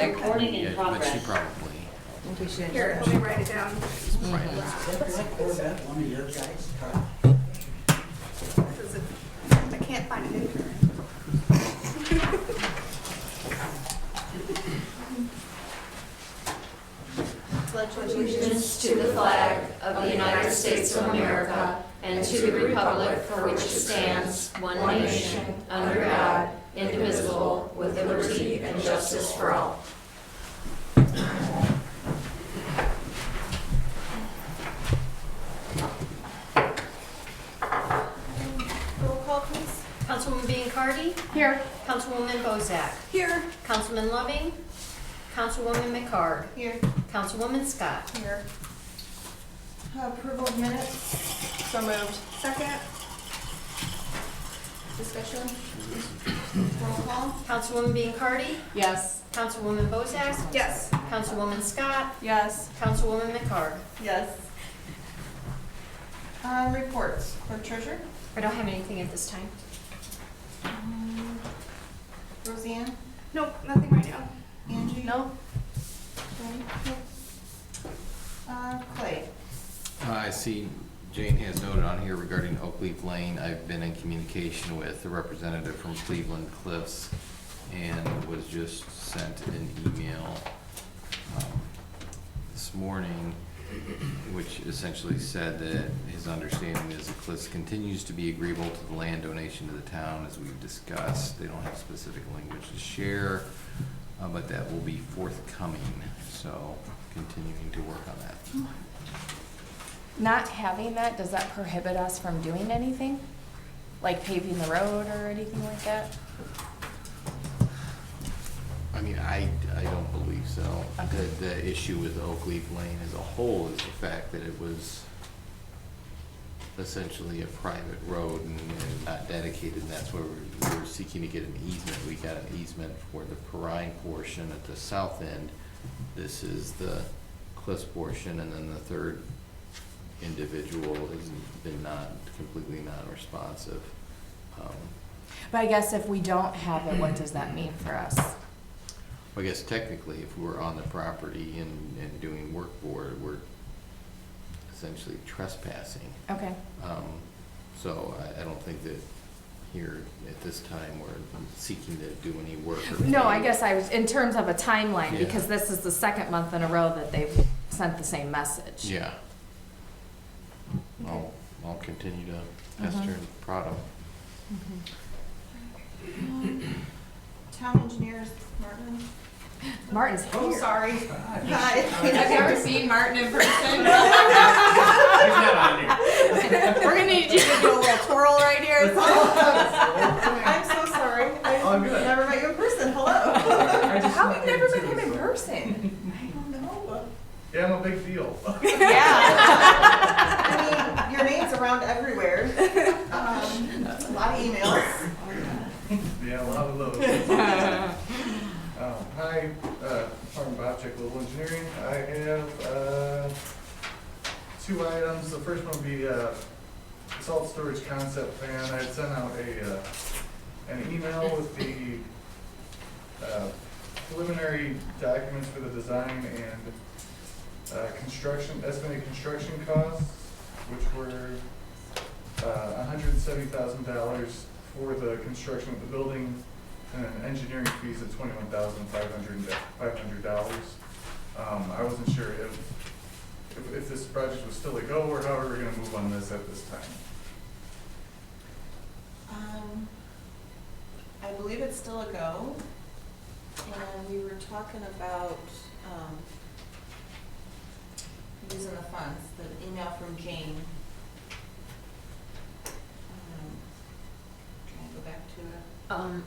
Recording in Yeah, but she progress. probably. I think we should. Here, let me write it down. Right. Can I Corvette one of your guys' cars? Because I can't find it anywhere. Allegiance to the flag of the United States of America and to the republic for which it stands, one nation, under God, indivisible, with liberty and justice for all. Roll call, please. Councilwoman Biancardi? Here. Councilwoman Bozak? Here. Councilman Loving? Councilwoman McCard? Here. Councilwoman Scott? Here. Approval of minutes. So moved. Second. Discussion. Roll call. Councilwoman Biancardi? Yes. Councilwoman Bozak? Yes. Councilwoman Scott? Yes. Councilwoman McCard? Yes. Reports. Clerk Treasurer. I don't have anything at this time. Roseanne. Nope, nothing right now. Angie. No. Clay. I see Jane has noted on here regarding Oak Leaf Lane. I've been in communication with the representative from Cleveland Cliffs and was just sent an email this morning, which essentially said that his understanding is that Cliffs continues to be agreeable to the land donation to the town as we've discussed. They don't have specific language to share, but that will be forthcoming, so continuing to work on that. Not having that, does that prohibit us from doing anything? Like paving the road or anything like that? I mean, I don't believe so. Okay. The issue with Oak Leaf Lane as a whole is the fact that it was essentially a private road and not dedicated, and that's where we were seeking to get an easement. We got an easement for the Perrine portion at the south end. This is the Cliffs portion, and then the third individual has been completely non-responsive. But I guess if we don't have it, what does that mean for us? I guess technically, if we were on the property and doing work for it, we're essentially trespassing. Okay. So I don't think that here at this time we're seeking to do any work. Or No, I guess I was, in terms of a timeline, Yeah. because this is the second month in a row that they've sent the same message. Yeah. Okay. I'll continue to pester and prod them. Town engineers, Martin. Martin's here. Oh, sorry. Hi. Have you ever seen Martin in person? He's not on here. We're gonna need you to do a little twirl right here. I'm so sorry. I've never met you in person. Hello. How have you never met him in person? I don't know. Yeah, I'm a big deal. Yeah. I mean, your name's around everywhere. A lot of emails. Yeah, a lot of those. Hi, Martin Bobchick, Global Engineering. I have two items. The first one would be salt storage concept plan. I had sent out an email with the preliminary documents for the design and estimated construction costs, which were $170,000 for the construction of the building and engineering fees of $21,500. I wasn't sure if this project was still a go or how we were going to move on this at this time. I believe it's still a go, and we were talking about using the funds, the email from Jane. Trying to go back to it.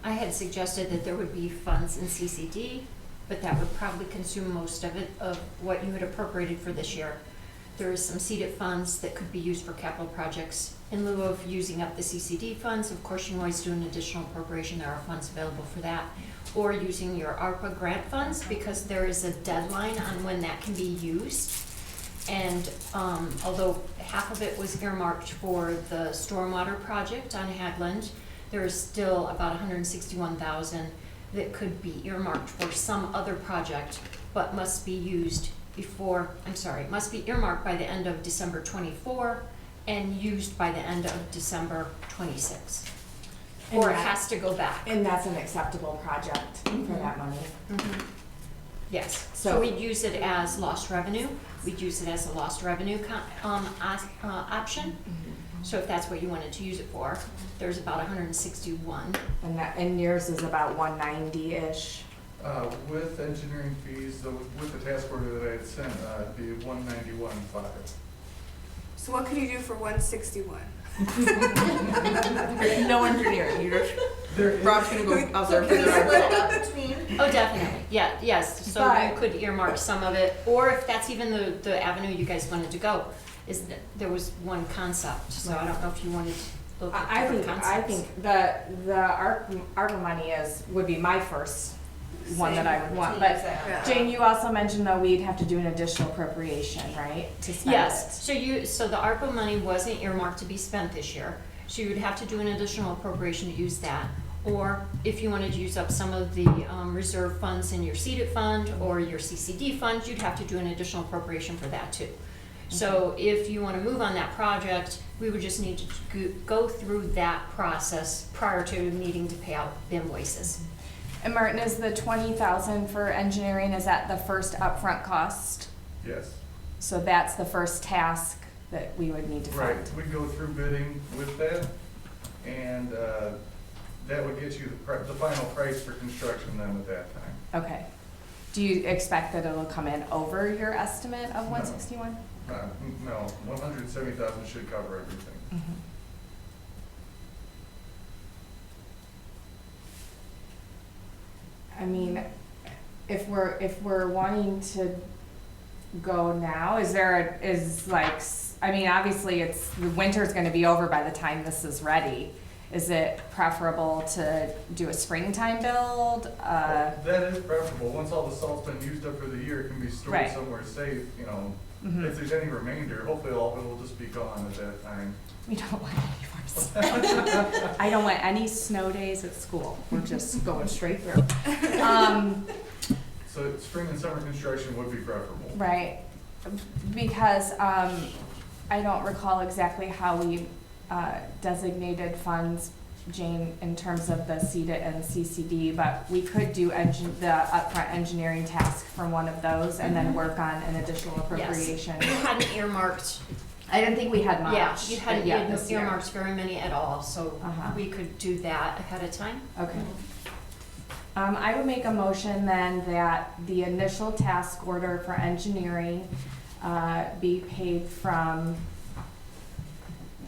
I had suggested that there would be funds in CCD, but that would probably consume most of it, of what you had appropriated for this year. There is some seeded funds that could be used for capital projects. In lieu of using up the CCD funds, of course, you can always do an additional appropriation. There are funds available for that. Or using your ARPA grant funds, because there is a deadline on when that can be used. And although half of it was earmarked for the stormwater project on Hagland, there is still about $161,000 that could be earmarked for some other project, but must be used must be earmarked by the end of December 24 and used by the end of December 26. Or it has to go back. And that's an acceptable project for that money. Yes, So- so we'd use it as lost revenue, we'd use it as a lost revenue option. So if that's what you wanted to use it for, there's about 161. And yours is about 190-ish. With engineering fees, with the task order that I had sent, it'd be 191.5. So what could you do for 161? No engineering, you just, There is, Rob's gonna go out there. Can we split it up between? Oh, definitely, yeah, yes, so you But- could earmark some of it, or if that's even the avenue you guys wanted to go, is that there was one concept, so I don't know if you wanted to look at I different think, concepts. the ARPA money would be my first one that I would want, but Yeah. Jane, you also mentioned though we'd have to do an additional appropriation, right, to spend it? Yes, so the ARPA money wasn't earmarked to be spent this year, so you would have to do an additional appropriation to use that. Or if you wanted to use up some of the reserve funds in your seeded fund or your CCD fund, you'd have to do an additional appropriation for that too. So if you want to move on that project, we would just need to go through that process prior to needing to pay out the invoices. And Martin, is the 20,000 for engineering, is that the first upfront cost? yes, So that's the first task that we would need to right, fund? we'd go through bidding with that, and, that would get you the final price for construction then at that time. Okay. Do you expect that it'll come in over your estimate of No. 161? No, 170,000 should cover everything. I mean, if we're wanting to go now, I mean, obviously the winter's gonna be over by the time this is ready. Is it preferable to do a springtime build? That is preferable, once all the salt's been used up for the year, it can be stored Right. somewhere safe, you know. Mhm. If there's any remainder, hopefully all of it will just be gone at that time. We don't want any more snow. I don't want any snow days at school. We're just going straight through. So spring and summer construction would be preferable. Right, because I don't recall exactly how we designated funds, Jane, in terms of the CEDA and CCD, but we could do the upfront engineering task from one of those and then work on an additional appropriation. You hadn't earmarked, I didn't think we had much. yeah, you hadn't yet this year. earmarked very many at all, so Uh-huh. we could do that ahead of time. Okay. I would make a motion then that the initial task order for engineering be paid from,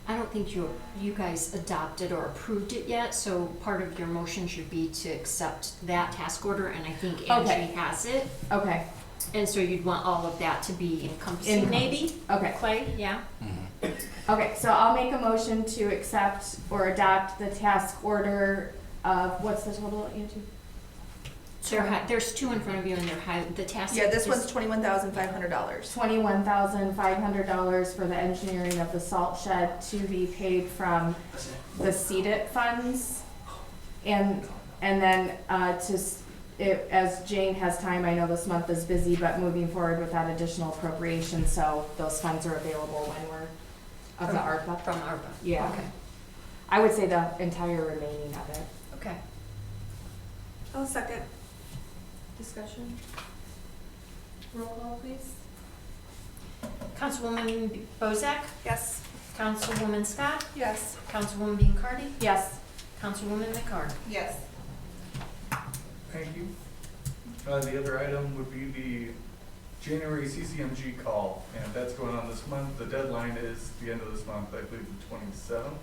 I don't think you guys adopted or approved it yet, so part of your motion should be to accept that task order, and I think Angie Okay. has it. okay, And so you'd want all of that to be encompassing, maybe? okay. Clay, yeah? Okay, so I'll make a motion to accept or adopt the task order of, what's the total, Angie? There's two in front of you and they're the task. Yeah, this is- one's $21,500. $21,500 for the engineering of the salt shed to be paid from the CEDAT funds. And then, as Jane has time, I know this month is busy, but moving forward with that additional appropriation, so those funds are available when we're, of the ARPA. From ARPA. Yeah. Okay. I would say the entire remaining of it. Okay. I'll second. Discussion? Roll call, please. Councilwoman Bozak, Yes. Councilwoman Scott, Yes. Councilwoman Biancardi, Yes. Councilwoman McCarr. Yes. Thank you. The other item would be the January CCMG call, and that's going on this month. The deadline is the end of this month, I believe the 27th.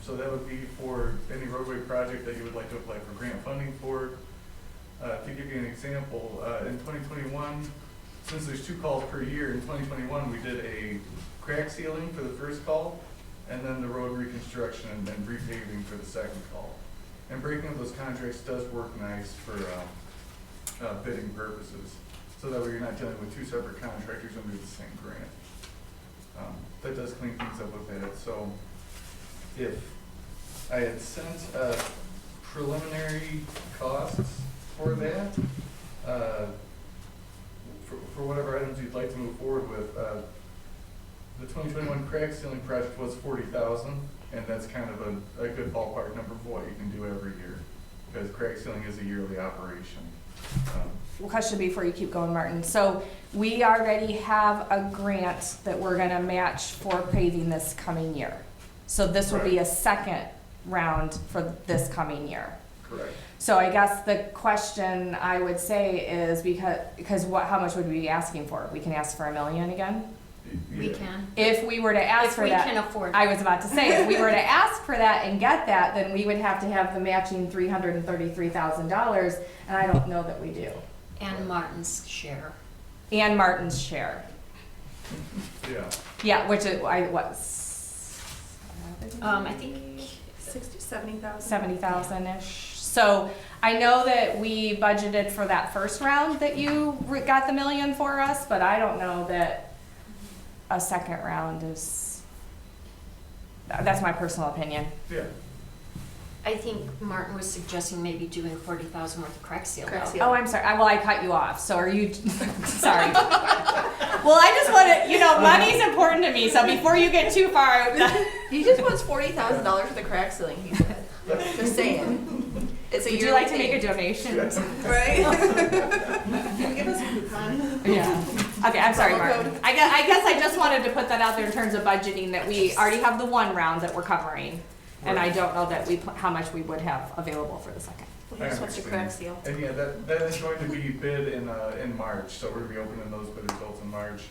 So that would be for any roadway project that you would like to apply for grant funding for. To give you an example, in 2021, since there's 2 calls per year, in 2021, we did a crack sealing for the first call, and then the road reconstruction and then repaving for the second call. And breaking up those contracts does work nice for bidding purposes, so that way you're not dealing with 2 separate contractors under the same grant. That does clean things up with that. So if I had sent preliminary costs for that. For whatever items you'd like to move forward with, the 2021 crack sealing project was 40,000, and that's kind of a good ballpark number for what you can do every year, because crack sealing is a yearly operation. Question before you keep going, Martin. So we already have a grant that we're gonna match for paving this coming year. So this will be a second round for this coming year. Correct. So I guess the question I would say is because how much would we be asking for? We can ask for $1 million again? We Yeah. can. If we were to ask for that. If we can afford. I was about to say, if we were to ask for that and get that, then we would have to have the matching $333,000, and I don't know that we do. And Martin's share. And Martin's share. Yeah. Yeah, which it was. I think 60, 70,000. 70,000-ish. So I know that we budgeted for that first round that you got the $1 million for us, but I don't know that a second round is, that's my personal opinion. Yeah. I think Martin was suggesting maybe doing 40,000 worth of crack seal. Crack though. seal. Oh, I'm sorry. Well, I cut you off. So are you, sorry. Well, I just want to, money's important to me. So before you get too far, He just wants $40,000 for the crack sealing, he said. Just saying. It's a would you yearly like to make a thing. donation? Right? Can you give us a coupon? Yeah. Okay, I'm sorry, Promo Martin. code. I guess I just wanted to put that out there in terms of budgeting, that we already have the one round that we're covering. And I don't know that how much we would have available for the second. He just wants to crack seal. And yeah, that is going to be bid in March, so we're gonna be opening those bid results in March.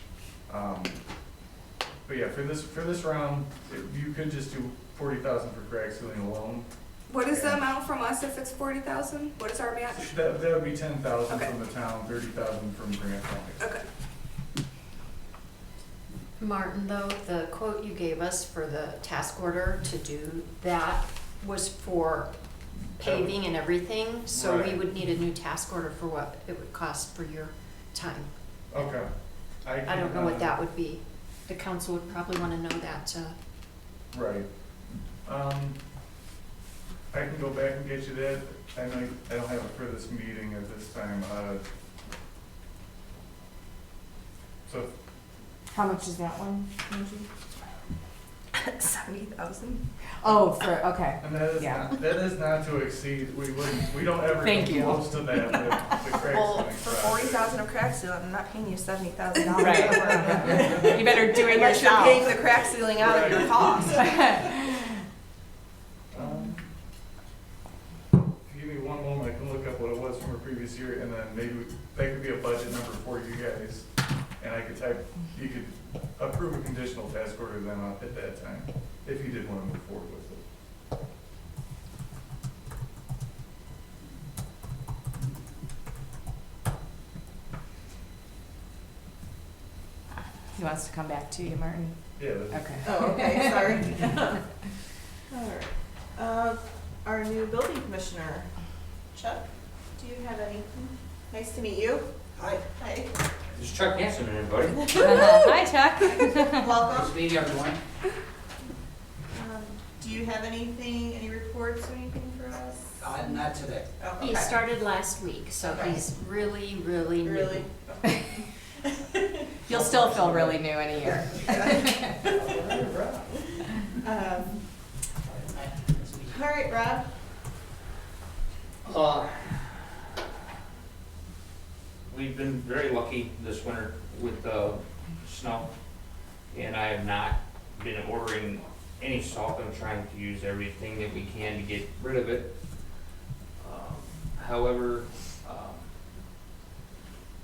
But yeah, for this round, you could just do 40,000 for crack sealing alone. What is the amount from us if it's 40,000? What is our match? That would be 10,000 Okay. from the town, 30,000 from grant funding. Okay. Martin, though, the quote you gave us for the task order to do that was for paving and everything, so we Right. would need a new task order for what it would cost for your time. Okay. I don't know what that would be. The council would probably want to know that, Right. I can go back and get you that. I know I don't have it for this meeting at this time. So How much is that one? 70,000. Oh, okay. And that is Yeah. not, that is not to exceed, we don't ever Thank come you. close to that with the crack Well, sealing for project. 40,000 of crack sealing, I'm not paying you $70,000. Right. You better do it Unless you're paying yourself. the crack sealing out of your cost. If you give me one moment, I can look up what it was from a previous year, and then maybe that could be a budget number for you guys. And I could you could approve a conditional task order then at that time, if you did want to move forward with it. He wants to come back to you, Martin. Yeah. that's- Okay. Oh, okay, sorry. All right. Our new building commissioner, Chuck, do you have any? Nice to meet you. Hi, Hi. this is Chuck Nixon, everybody. Hi, Chuck. Nice Welcome. to meet you, everyone. Do you have any reports or anything for us? Not today. Oh, he okay. started last week, so Okay. he's really, really new. Really? You'll still feel really new in a year. All right, Rob. We've been very lucky this winter with snow, and I have not been ordering any salt. I'm trying to use everything that we can to get rid of it. However,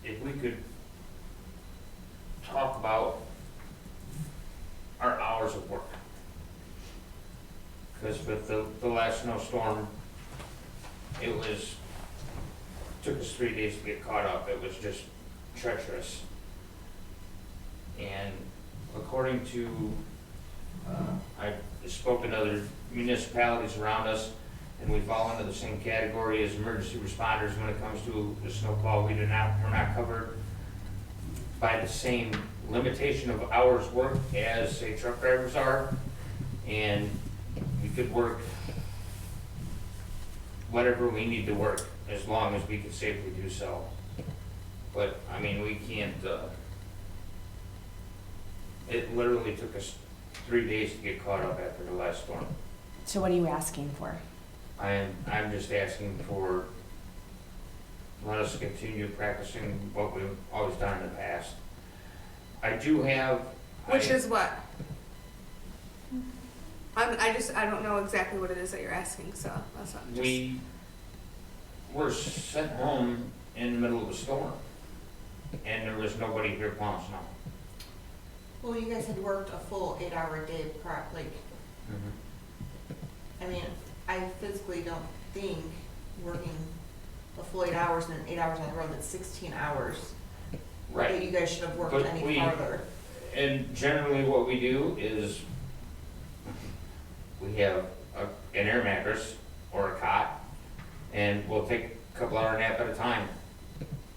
if we could talk about our hours of work. Because with the last snowstorm, took us 3 days to get caught up. It was just treacherous. And according to, I've spoken to other municipalities around us, and we fall into the same category as emergency responders when it comes to the snowplow. We're not covered by the same limitation of hours worked as, say, truck drivers are. And we could work whatever we need to work, as long as we can safely do so. But, I mean, we can't, it literally took us 3 days to get caught up after the last storm. So what are you asking for? I'm just asking for, let us continue practicing what we've always done in the past. I do have. Which is what? I don't know exactly what it is that you're asking, so that's not just. We were sent home in the middle of a storm, and there was nobody here plowing snow. Well, you guys had worked a full 8-hour day, like, I mean, I physically don't think working a full 8 hours and then 8 hours on the road, that's 16 hours. That Right, you guys should have worked But any we- farther. and generally what we do is we have an air mattress or a cot, and we'll take a couple hour nap at a time.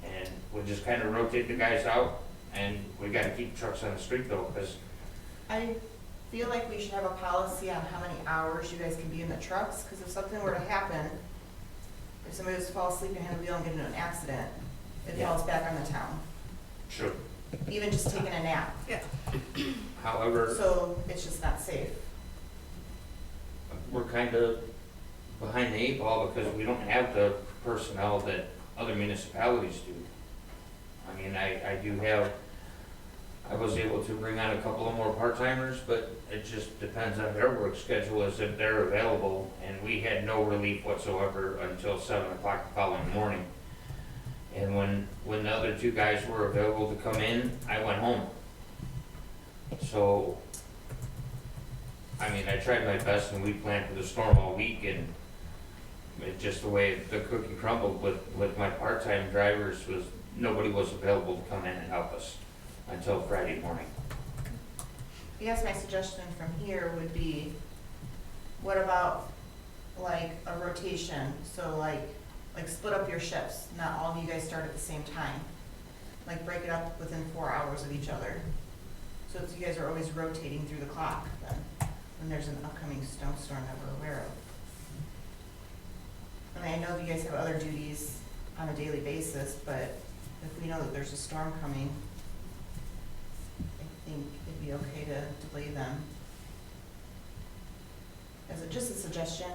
And we'll just kind of rotate the guys out, and we gotta keep trucks on the street though, because I feel like we should have a policy on how many hours you guys can be in the trucks, because if something were to happen, if somebody was to fall asleep behind the wheel and get into an accident, it Yeah. falls back on the town, sure. even just taking a nap. Yeah. However, So it's just not safe. we're kind of behind the 8 ball because we don't have the personnel that other municipalities do. I mean, I do have, I was able to bring on a couple of more part-timers, but it just depends on their work schedule as if they're available, and we had no relief whatsoever until 7 o'clock the following morning. And when the other 2 guys were available to come in, I went home. So, I mean, I tried my best, and we planned for the storm all week, and it just the way the cookie crumbled with my part-time drivers was, nobody was available to come in and help us until Friday morning. I guess my suggestion from here would be, what about like a rotation? So like split up your shifts, not all of you guys start at the same time. Like break it up within 4 hours of each other. So it's, you guys are always rotating through the clock then, when there's an upcoming snowstorm that we're aware of. I mean, I know you guys have other duties on a daily basis, but if we know that there's a storm coming, I think it'd be okay to delay them. As a, just a suggestion.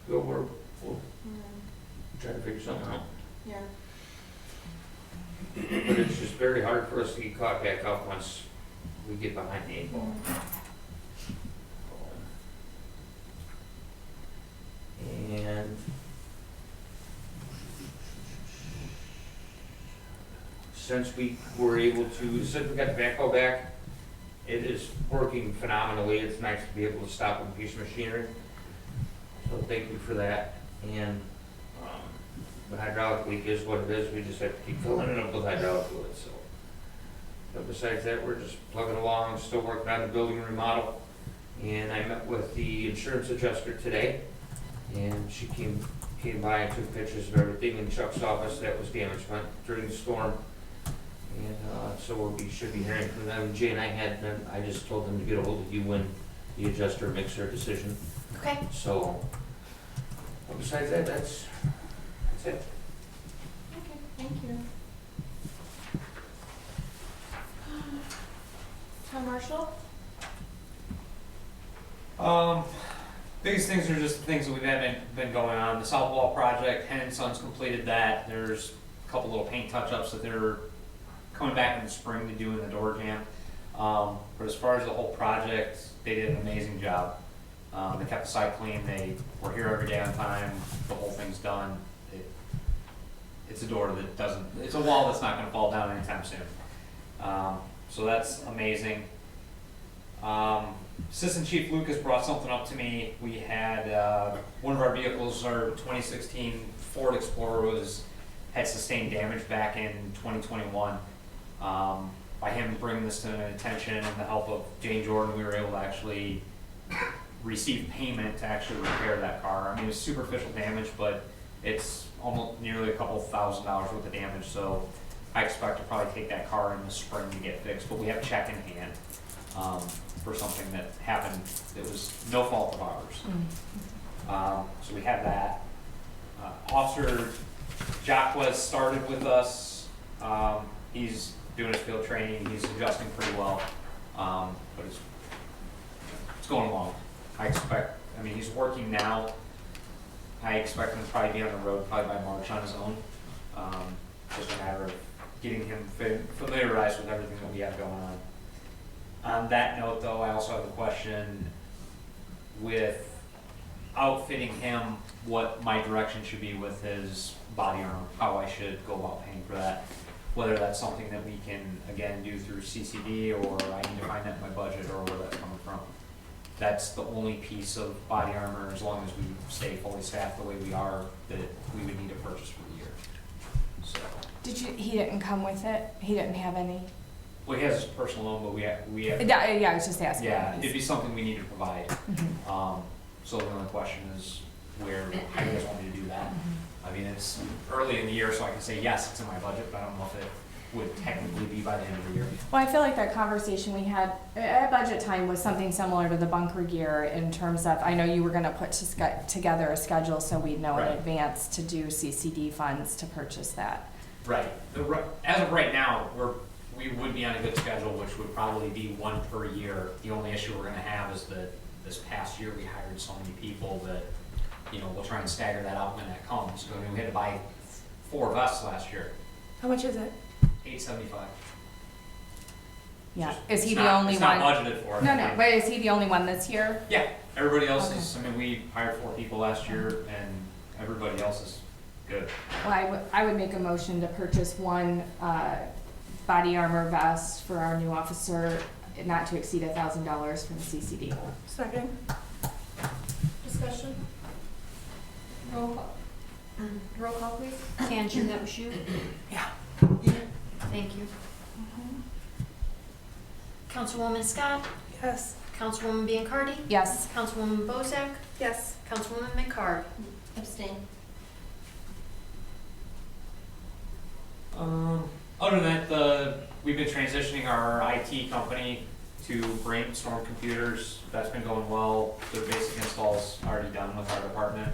We'll try to figure something out. Yeah. But it's just very hard for us to get caught back up once we get behind the 8 ball. And since we were able to, since we got the backhoe back, it is working phenomenally. It's nice to be able to stop a piece of machinery. So thank you for that. And the hydraulic leak is what it is. We just have to keep filling it up with hydraulic fluid, so. But besides that, we're just plugging along, still working on the building remodel. And I met with the insurance adjuster today, and she came by and took pictures of everything in Chuck's office that was damaged during the storm. And so we should be hearing from them. Jay and I had them, I just told them to get a hold of you when the adjuster makes her decision. Okay. So, but besides that, that's it. Okay, thank you. Town Marshal? Biggest things are just the things that we've been going on. The South Wall project, Hen and Sons completed that. There's a couple little paint touch-ups that they're coming back in the spring to do in the door jam. But as far as the whole project, they did an amazing job. They kept the site clean. They were here every day on time. The whole thing's done. It's a door that doesn't, it's a wall that's not gonna fall down anytime soon. So that's amazing. Assistant Chief Lucas brought something up to me. We had, one of our vehicles, our 2016 Ford Explorer had sustained damage back in 2021. By him bringing this to my attention and the help of Jane Jordan, we were able to actually receive payment to actually repair that car. I mean, it's superficial damage, but it's almost nearly a couple $1,000s worth of damage, so I expect to probably take that car in the spring to get fixed, but we have a check in hand for something that happened that was no fault of ours. So we have that. Officer Jacques started with us. He's doing his field training, he's adjusting pretty well, but it's going along. I mean, he's working now. I expect him to probably be on the road probably by March on his own. Just a matter of getting him familiarized with everything that we have going on. On that note, though, I also have a question with outfitting him, what my direction should be with his body armor, how I should go about paying for that. Whether that's something that we can, again, do through CCD, or I need to find that in my budget, or where that's coming from. That's the only piece of body armor, as long as we stay fully staffed the way we are, that we would need to purchase for the year. So, He didn't come with it? He didn't have any? well, he has his personal loan, but we have, Yeah, I was just asking. yeah, it'd be something we need to provide. Mhm. So the only question is how you guys want me to do that? Mhm. I mean, it's early in the year, so I can say, yes, it's in my budget, but I don't know if it would technically be by the end of the year. Well, I feel like that conversation we had at budget time was something similar to the bunker gear in terms of, I know you were gonna put together a schedule so we'd know in Right. advance to do CCD funds to purchase that. Right. As of right now, we would be on a good schedule, which would probably be one per year. The only issue we're gonna have is that this past year, we hired so many people that, we'll try and stagger that out when that comes. I mean, we had to buy 4 vests last year, How much is it? $875. Yeah, Just- is he it's the not- only It's one? not budgeted for it. No, but is he the only one this year? Yeah, everybody else Okay. is, I mean, we hired 4 people last year, and everybody else is good. Well, I would make a motion to purchase one, body armor vest for our new officer, not to exceed $1,000 from the CCD. Second. Discussion? Roll call, please. Tangen, that was you? Yeah. Thank you. Councilwoman Scott, Yes. Councilwoman Biancardi, Yes. Councilwoman Bozak, Yes. Councilwoman McCard. Abstain. Other than that, we've been transitioning our IT company to Brainstorm computers. That's been going well. Their basic install's already done with our department.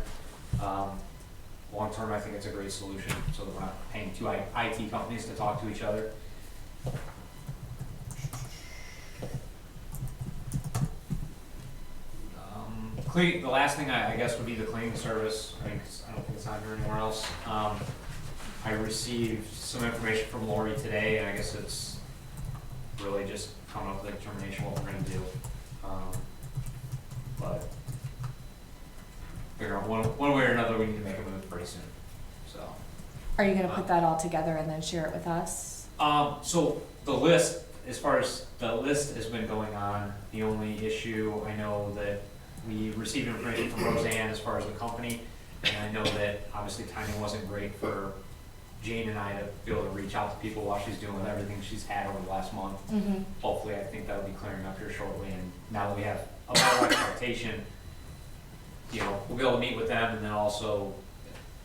Long term, I think it's a great solution, so that we're not paying 2 IT companies to talk to each other. The last thing I guess would be the cleaning service. I mean, 'cause I don't think it's on here anywhere else. I received some information from Lori today, and I guess it's really just coming up with a determination what we're gonna do. But figure out one way or another, we need to make a move pretty soon, so. Are you gonna put that all together and then share it with us? So the list, as far as the list has been going on, the only issue, I know that we received information from Roseanne as far as the company, and I know that obviously timing wasn't great for Jane and I to be able to reach out to people while she's doing with everything she's had over the last month. Mm-hmm. Hopefully, I think that'll be clearing up here shortly, and now that we have a better expectation, we'll be able to meet with them, and then also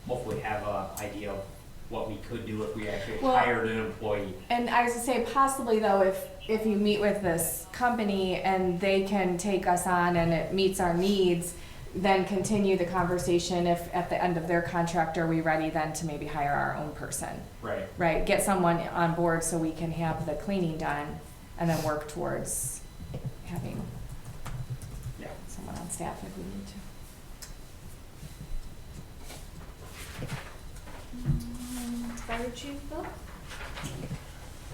hopefully have an idea of what we could do if we actually Well- hired an employee. And I was to say possibly though, if you meet with this company and they can take us on and it meets our needs, then continue the conversation if at the end of their contract, are we ready then to maybe hire our own person? Right. Right, get someone on board so we can have the cleaning done and then work towards having Yeah. someone on staff if we need to. Fire Chief Bill?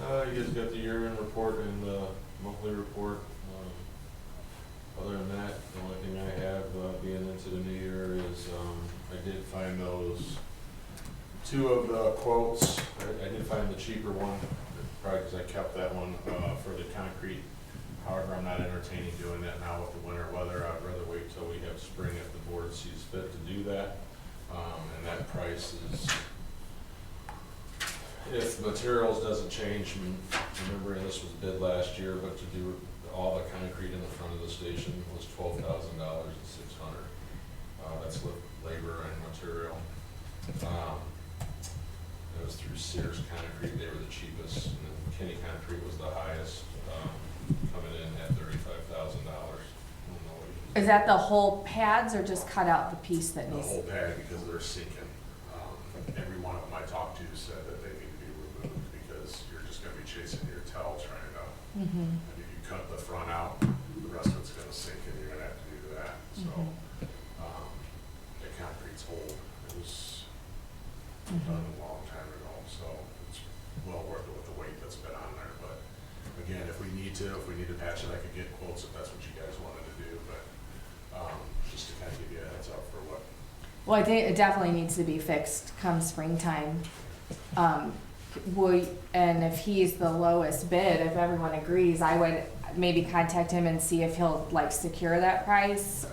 You guys got the year-end report and the monthly report. Other than that, the only thing I have, being into the new year is, I did find those 2 of the quotes. I did find the cheaper one, probably because I kept that one, for the concrete. However, I'm not entertaining doing that now with the winter weather. I'd rather wait till we have spring if the board sees fit to do that. And that price is, if materials doesn't change, remember this was bid last year, but to do all the concrete in the front of the station was $12,600. That's with labor and material. It was through Sears Concrete, they were the cheapest, and then Kenny Concrete was the highest, coming in at $35,000. I don't know what you Is that the whole pads or just cut out the piece that The needs? whole pad, because they're sinking. Every one of them I talked to said that they need to be removed because you're just gonna be chasing your tail trying to, Mhm. and if you cut the front out, the rest of it's gonna sink and you're gonna have to do that, so. The concrete's old, it was done a long time ago, so it's well worth it with the weight that's been on there, but again, if we need to patch it, I could get quotes if that's what you guys wanted to do, but, just to kind of give you a heads up for what. Well, I think it definitely needs to be fixed come springtime. And if he's the lowest bid, if everyone agrees, I would maybe contact him and see if he'll like secure that price.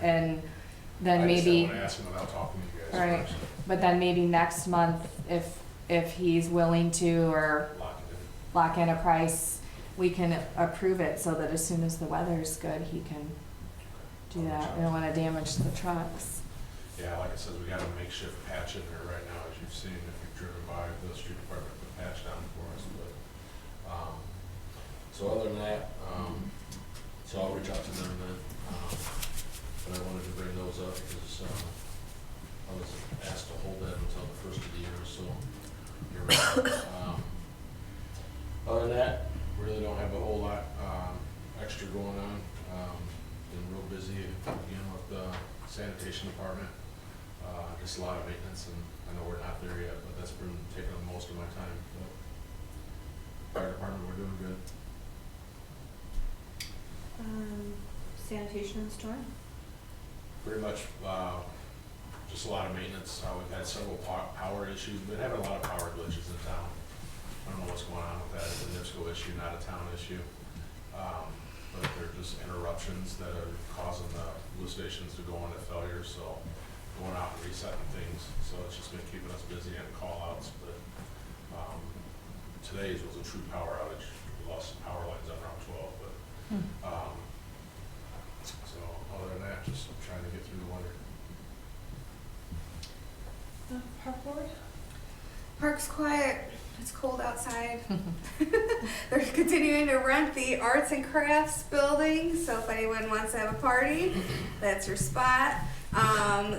And then I just maybe, didn't wanna ask him without talking to you guys right, first. but then maybe next month, if he's willing to or Lock it in. lock in a price, we can approve it so that as soon as the weather's good, he can do that. We don't wanna damage the trucks. Yeah, like I said, we got a makeshift patch in there right now, as you've seen, if you've driven by, the street department put patch down for us, but, so other than that, so I'll reach out to them then. But I wanted to bring those up because, I was asked to hold that until the first of the year, so here we are. Other than that, really don't have a whole lot, extra going on. Been real busy again with the sanitation department. Just a lot of maintenance, and I know we're not there yet, but that's been taking up most of my time. But fire department, we're doing good. Sanitation and storm? Pretty much, just a lot of maintenance. We've had several power issues. We've been having a lot of power glitches in town. I don't know what's going on with that. It's a NIPSCO issue, not a town issue. But they're just interruptions that are causing the lift stations to go into failure, so going out and resetting things. So it's just been keeping us busy and call outs, but, today's was a true power outage. We lost some power lines on Route 12, but, so other than that, just trying to get through the winter. Park board? Park's quiet. It's cold outside. They're continuing to rent the arts and crafts building, so if anyone wants to have a party, that's your spot.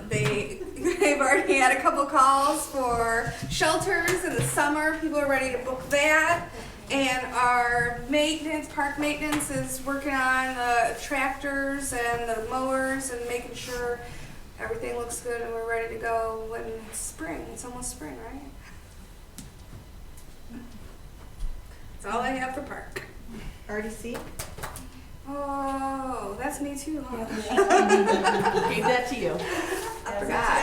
They've already had a couple calls for shelters in the summer. People are ready to book that. And our maintenance, park maintenance is working on the tractors and the mowers and making sure everything looks good and we're ready to go when it's spring. It's almost spring, right? That's all I have for park. RDC? Oh, that's me too, huh? Gave that to you. I forgot.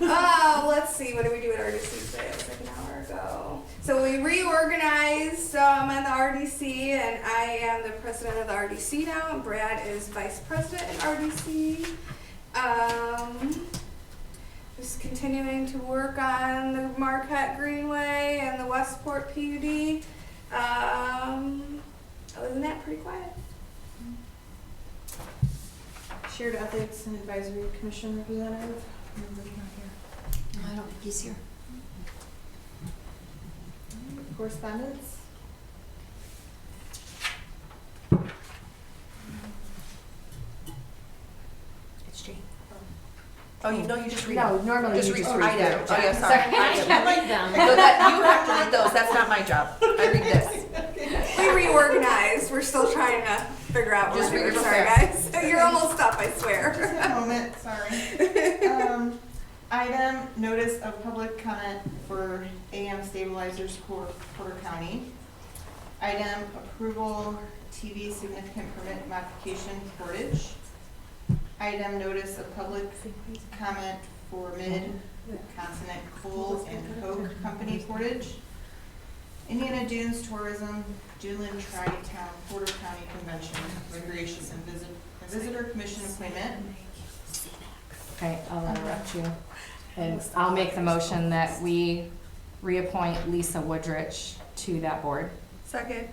Oh, let's see. What did we do at RDC today? It was like an hour ago. So we reorganized in the RDC, and I am the president of the RDC now, and Brad is vice president at RDC. Just continuing to work on the Marquette Greenway and the Westport PUD. Other than that, pretty quiet. Shared Ethics and Advisory Commission representative? I don't think he's here. Correspondence? It's Jane. Oh, you know, you just read No, them. normally Just you read, just I read know. through. Oh, yeah, sorry. I like them. No, that, you have to read those, that's not my job. I read this. We reorganized. We're still trying to figure out what Just we're read doing. it Sorry, real guys. You're almost up, I swear. Just a moment, sorry. Item, notice of public comment for AM stabilizers Porter County. Item, approval TV significant permit modification Portage. Item, notice of public comment for Mid-Continent Coal and Coke Company Portage. Indiana Dunes Tourism, Juneland Tri-Town Porter County Convention, Recreation and Visitor Commission appointment. Okay, I'll interrupt you. And I'll make the motion that we reappoint Lisa Woodrich to that board. Second.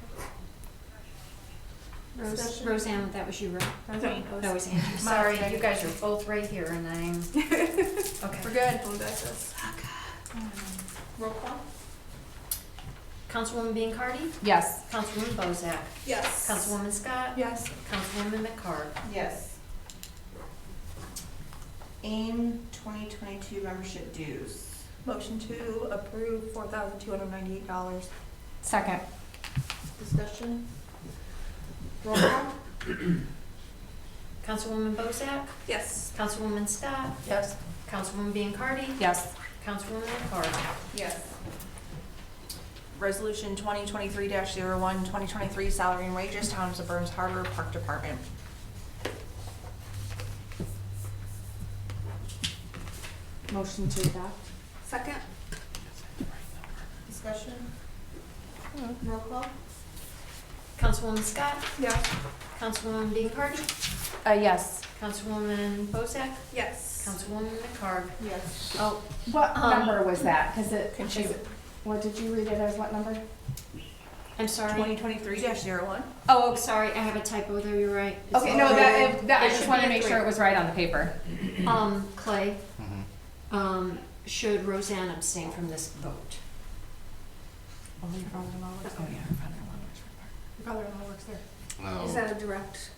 Roseanne, that was you, right? Roseanne. That was Angie. Sorry, you guys are both right here and I'm, okay. We're good. Don't touch us. Roll call? Councilwoman Biancardi? Yes. Councilwoman Bozak? Yes. Councilwoman Scott? Yes. Councilwoman McCart? Yes. AIM 2022 membership dues. Motion to approve $4,298. Second. Discussion? Roll call? Councilwoman Bozak, Yes. Councilwoman Scott, Yes. Councilwoman Biancardi, Yes. Councilwoman McCord. Yes. Resolution 2023-01, 2023 salary and wages, Township of Burns Harbor Park Department. Motion to adopt. Second? Discussion? Roll call? Councilwoman Scott, Yes. Councilwoman Biancardi, Yes. Councilwoman Bozak, Yes. Councilwoman McCord. Yes. Oh, what Um, number was that? Cause it, Can she- is it- what did you read it as, what number? I'm sorry. 2023-01. Oh, Sorry, I have a typo there, you're right. It's okay, no, three. that, I It just should wanted to be a make three. sure it was right on the paper. Clay, Mhm. should Roseanne abstain from this vote? Oh, your father-in-law works there. Oh, yeah, her father-in-law works for the park. Your father-in-law works there. Is Oh, that a direct?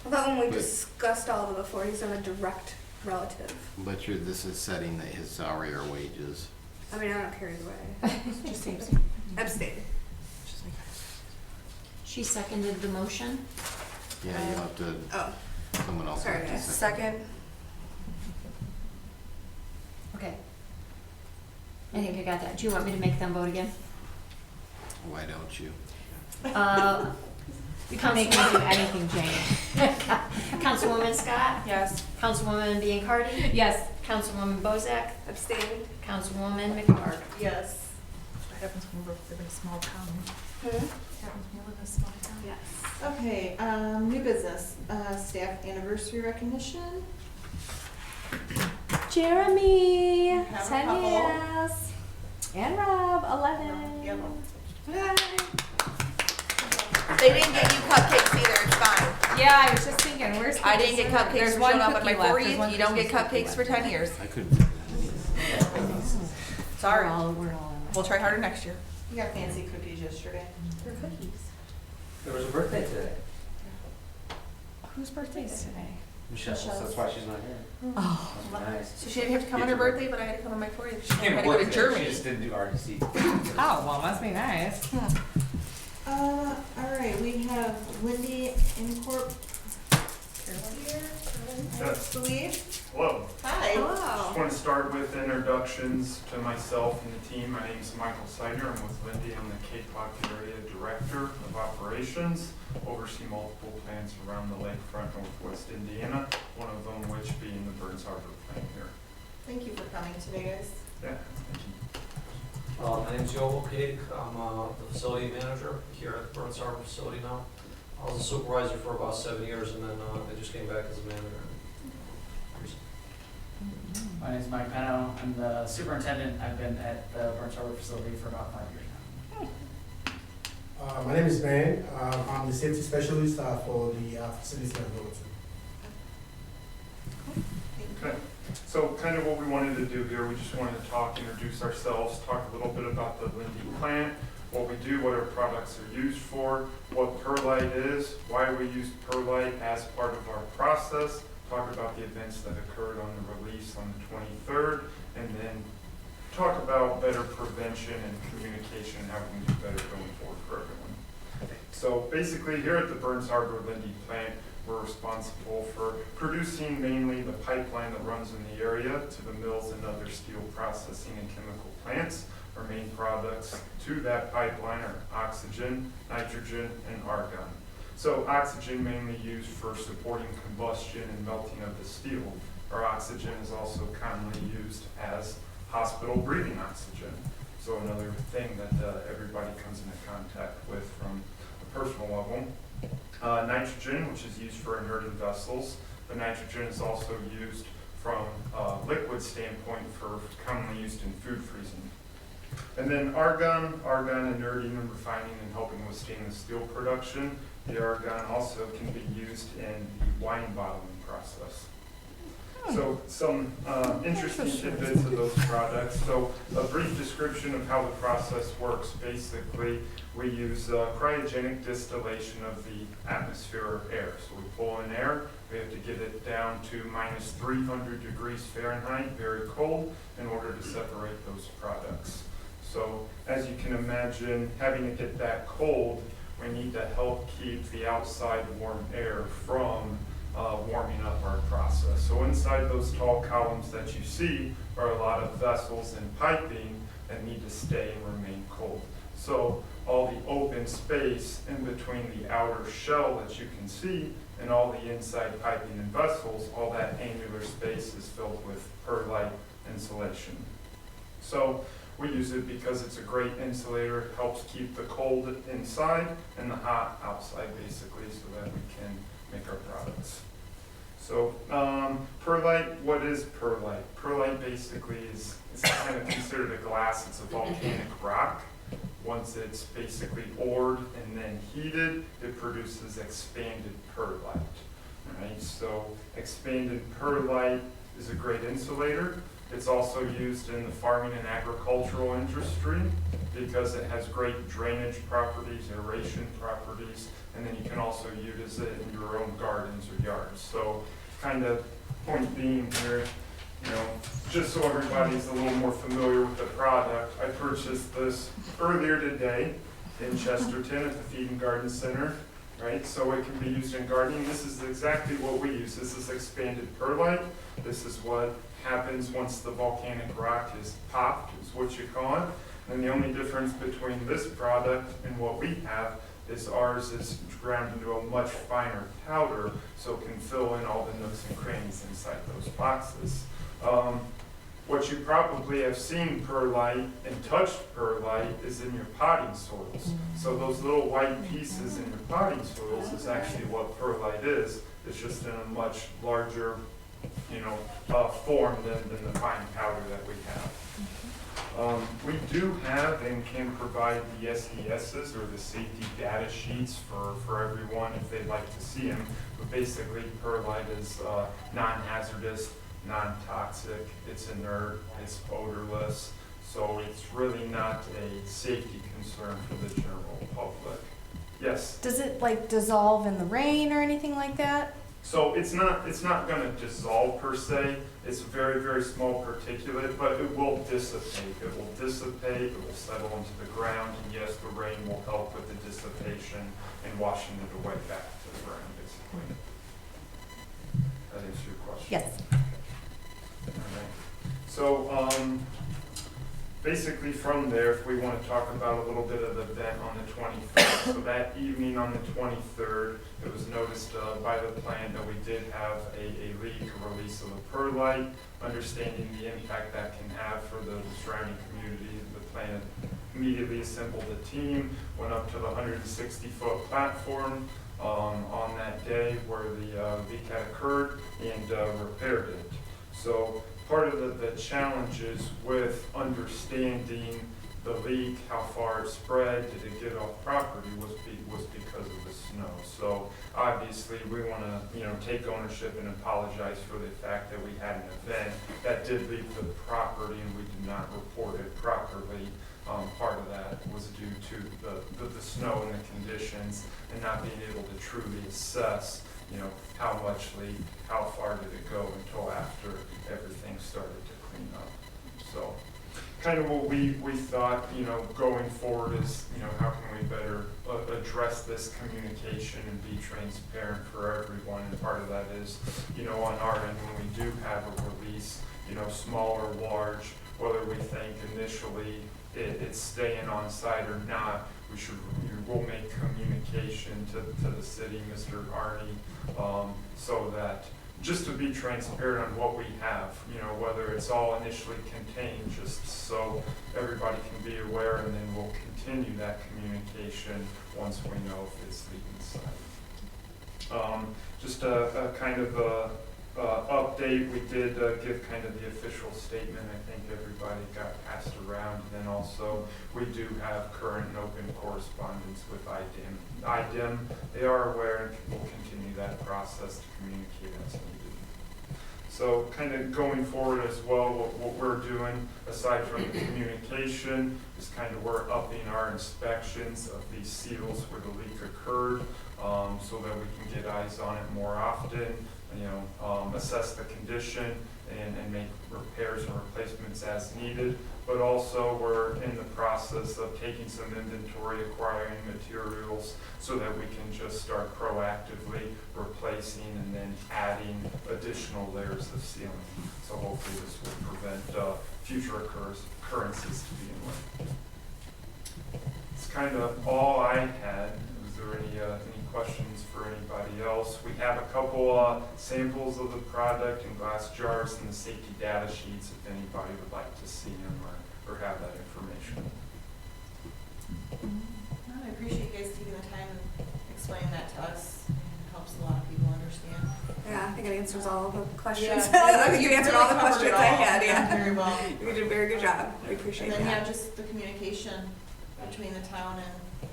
I thought when we But- discussed all of it before, he's not a direct relative. but this is setting his salary or wages. I mean, I don't care either way. Just seems. Abstain. She seconded the motion. Yeah, you have to, Oh, someone else sorry, has to guys. second. Second. Okay. I think I got that. Do you want me to make them vote again? Why don't you? You can make me do anything, Jane. Councilwoman Scott, Yes. Councilwoman Biancardi, Yes. Councilwoman Bozak, Abstain. Councilwoman McCord. Yes. What happens when we live in a small town? Hmm? What happens when you live in a small town? Yes. Okay, new business, staff anniversary recognition. Jeremy, Have a 10 couple. years. And Rob, 11. Yep. Yay. They didn't get you cupcakes either, it's fine. Yeah, I was just thinking, where's I didn't get cookies? cupcakes There's for one showing up on my cookie left. There's 40th. one You don't get Christmas cookie cupcakes for left. 10 years. I couldn't. Sorry. We're all We'll try harder next year. You got fancy cookies yesterday. They're cookies. There was a birthday today. Whose birthday's today? Michelle's, that's why she's not here. Oh. That's nice. So she didn't have to come on her birthday, but I had to come on my 40th. She Came had to to go work to today, Germany. she just didn't do RDC. Oh, well, must be nice. All right, we have Lindy Incorp. Here, I believe. Hello. Hi. Just want to start with introductions to myself and the team. My name is Michael Sider. I'm with Lindy. I'm the Cape Cod Area Director of Operations. Oversee multiple plants around the lakefront northwest Indiana, one of them which being the Burns Harbor plant here. Thank you for coming today, guys. Yeah, thank you. My name's Joel Koenig. I'm the facility manager here at the Burns Harbor facility now. I was a supervisor for about 7 years, and then I just came back as a manager. My name is Mike Peno. I'm the superintendent. I've been at the Burns Harbor facility for about 5 years now. My name is Ben. I'm the safety specialist for the facilities that I go to. Okay, so kind of what we wanted to do here, we just wanted to introduce ourselves, talk a little bit about the Lindy plant, what we do, what our products are used for, what Perlite is, why we use Perlite as part of our process, talk about the events that occurred on the release on the 23rd, and then talk about better prevention and communication and how we can do better going forward for everyone. So basically here at the Burns Harbor Lindy plant, we're responsible for producing mainly the pipeline that runs in the area to the mills and other steel processing and chemical plants. Our main products to that pipeline are oxygen, nitrogen, and argon. So oxygen mainly used for supporting combustion and melting of the steel. Our oxygen is also commonly used as hospital breathing oxygen. So another thing that everybody comes into contact with from a personal level. Nitrogen, which is used for inerting vessels. The nitrogen is also used from a liquid standpoint for commonly used in food freezing. And then argon inerting and refining and helping with stainless steel production. The argon also can be used in the wine bottling process. So some interesting tidbits of those products. So a brief description of how the process works. Basically, we use cryogenic distillation of the atmosphere or air. So we pull in air, we have to get it down to minus 300 degrees Fahrenheit, very cold, in order to separate those products. So as you can imagine, having it get that cold, we need to help keep the outside warm air from warming up our process. So inside those tall columns that you see are a lot of vessels and piping that need to stay and remain cold. So all the open space in between the outer shell that you can see and all the inside piping and vessels, all that angular space is filled with perlite insulation. So we use it because it's a great insulator. It helps keep the cold inside and the hot outside, basically, so that we can make our products. So perlite, what is perlite? Perlite basically is kind of considered a glass. It's a volcanic rock. Once it's basically ored and then heated, it produces expanded perlite. Right? So expanded perlite is a great insulator. It's also used in the farming and agricultural industry because it has great drainage properties, aeration properties, and then you can also use it in your own gardens or yards. So kind of point being here, you know, just so everybody's a little more familiar with the product, I purchased this earlier today in Chesterton at the Feed and Garden Center, right? So it can be used in gardening. This is exactly what we use. This is expanded perlite. This is what happens once the volcanic rock is popped, is what you call it. And the only difference between this product and what we have is ours is ground into a much finer powder, so it can fill in all the nooks and crannies inside those boxes. What you probably have seen perlite and touched perlite is in your potting soils. So those little white pieces in your potting soils is actually what perlite is. It's just in a much larger, you know, form than the fine powder that we have. We do have and can provide the SDSs or the safety data sheets for everyone if they'd like to see them. But basically, perlite is non-hazardous, non-toxic, it's inert, it's odorless, so it's really not a safety concern for the general public. Yes? Does it like dissolve in the rain or anything like that? So it's not going to dissolve per se. It's a very, very small particulate, but it will dissipate. It will dissipate, it will settle into the ground, and yes, the rain will help with the dissipation and washing it away back to the ground, basically. That answers your question? Yes. All right. So basically from there, if we want to talk about a little bit of the event on the 23rd, so that evening on the 23rd, it was noticed by the plant that we did have a leak, a release of a perlite, understanding the impact that can have for the surrounding community. The plant immediately assembled a team, went up to the 160-foot platform on that day where the leak had occurred and repaired it. So part of the challenges with understanding the leak, how far it spread, did it get off property, was because of the snow. So obviously we want to take ownership and apologize for the fact that we had an event that did leave the property and we did not report it properly. Part of that was due to the snow and the conditions and not being able to truly assess how much leak, how far did it go until after everything started to clean up. So kind of what we thought, going forward is, how can we better address this communication and be transparent for everyone. And part of that is, on our end, when we do have a release, small or large, whether we think initially it's staying on site or not, we'll make communication to the city, Mr. Arnie, so that just to be transparent on what we have, whether it's all initially contained, just so everybody can be aware, and then we'll continue that communication once we know if it's leaking site. Just a kind of update, we did give kind of the official statement. I think everybody got passed around. And then also we do have current and open correspondence with IDEM. They are aware and will continue that process to communicate as needed. So kind of going forward as well, what we're doing, aside from the communication, is kind of we're upping our inspections of these seals where the leak occurred, so that we can get eyes on it more often, assess the condition and make repairs and replacements as needed. But also we're in the process of taking some inventory, acquiring materials, so that we can just start proactively replacing and then adding additional layers of sealing. So hopefully this will prevent future occurrences to begin with. It's kind of all I had. Was there any questions for anybody else? We have a couple samples of the product in glass jars and the safety data sheets if anybody would like to see them or have that information. I appreciate you guys taking the time and explaining that to us. It helps a lot of people understand. Yeah, I think it answers all the questions. Yeah. I think you answered all the questions I had, yeah. Very well. You did a very good job. We appreciate And then, that. yeah, just the communication between the town and the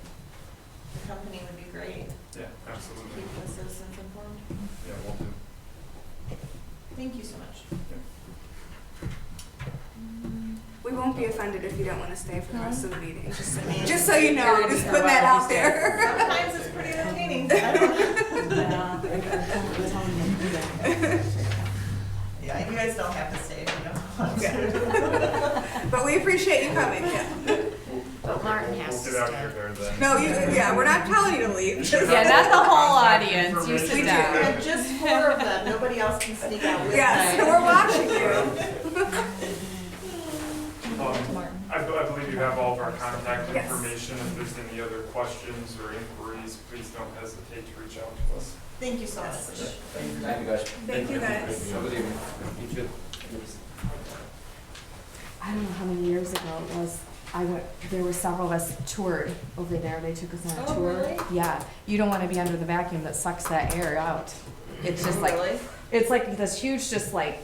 company would be great. Yeah, absolutely. Keep the citizens informed. Yeah, we'll do. Thank you so much. We won't be offended if you don't want to stay for the rest of the meeting. mean, Just so you know, just putting that out there. Sometimes it's pretty entertaining. I don't know. Yeah, you guys don't have to stay if you don't want to. But we appreciate you coming, yeah. But Martin has We'll to get out stay. of here there then. No, yeah, we're not telling you to leave. Yeah, not the whole audience, you sit down. And just 4 of them, nobody else can sneak out with Yes, them. we're watching you. I believe you have all of our contact Yes. information. If there's any other questions or inquiries, please don't hesitate to reach out to us. Thank you so much. Thank you guys. Thank you, guys. Have a good evening. You too. I don't know how many years ago it was. There were several of us toured over there. They took us on a Oh, tour. really? Yeah. You don't want to be under the vacuum that sucks that air out. It's just like, Really? it's like this huge, just like,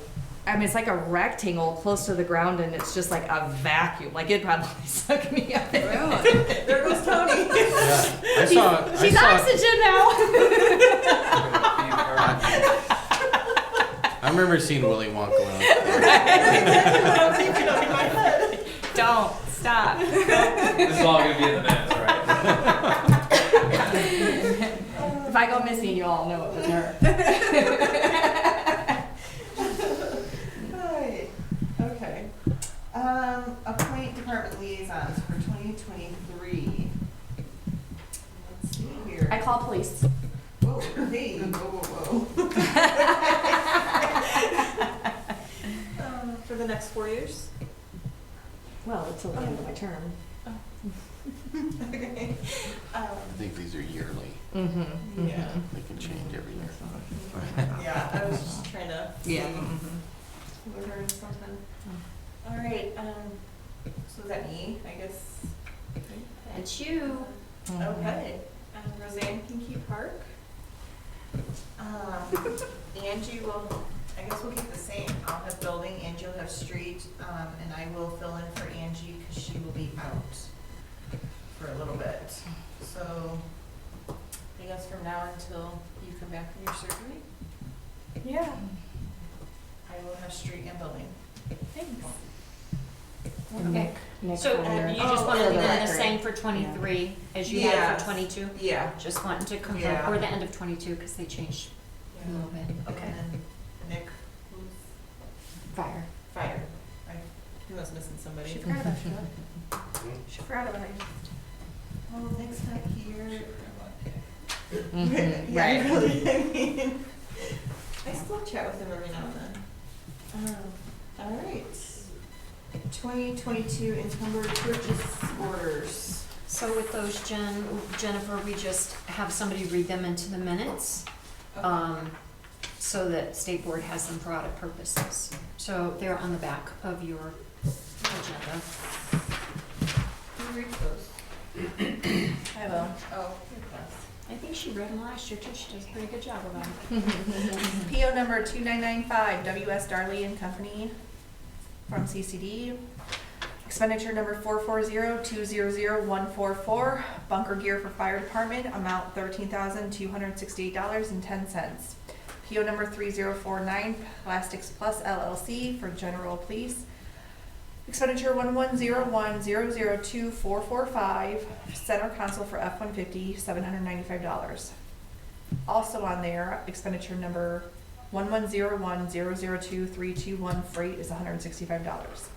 I mean, it's like a rectangle close to the ground and it's just like a vacuum. Like it probably sucked me up. Really? There goes Tony. Yeah, She's oxygen now. I remember seeing Willy Wonka when I was I'm thinking of in my head. Don't stop. This is all gonna be in the minutes, right? If I go missing, you all know it was her. Alright, okay. Appoint department liaisons for 2023. Let's see here. I call police. Whoa, hey, whoa. For the next 4 years? Well, until the end of my term. Okay. I think these are yearly. Mm-hmm. Yeah. They can change every year. Yeah, I was just trying to see. Yeah. We heard something. All right, so is that me, I guess? That's you. Okay. Roseanne Kinky Park. Angie will, I guess we'll keep the same. I'll have building, Angie will have street, and I will fill in for Angie because she will be out for a little bit. So, I guess from now until you come back from your surgery, Yeah. I will have street and building. Thanks. Okay. Nick So Hunter. you just want to for leave the it the record. same for 23 as you had Yes. for 22? Yeah. Just wanting to confirm, Yeah. or the end of 22, because they changed a little bit. Okay. And then Nick, who's Fire. fire. He was missing somebody. She forgot about you. She forgot about you. Oh, Nick's not here. Mhm. Yeah, Right. really, I mean, I still chat with him every now and then. All right. 2022 encumbered purchase orders. So with those, Jennifer, we just have somebody read them into the minutes, so that State Board has them for audit purposes. So they're on the back of your agenda. Who reads those? I will. Oh, I think she read them last year too, she does a pretty good job about it. PO number 2995, WS Darley and Company from CCD. Expenditure number 440-200-144, bunker gear for fire department, amount $13,268.10. PO number 3049, Plastics Plus LLC for General Police. Expenditure 1101002445, Center Console for F-150, $795. Also on there, expenditure number 1101002321, freight is $165.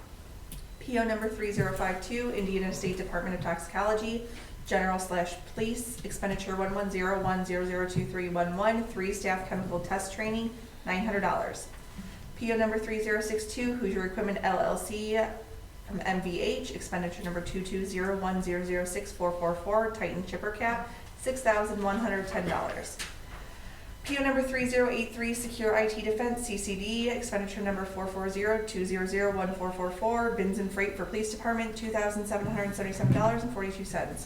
PO number 3052, Indiana State Department of Toxicology, General/Police, expenditure 1101002311, 3 staff chemical test training, $900. PO number 3062, Hoosier Equipment LLC from MVH, expenditure number 22010064444, Titan Chipper Cap, $6,110. PO number 3083, Secure IT Defense, CCD, expenditure number 44020014444, bins and freight for Police Department, $2,777.42.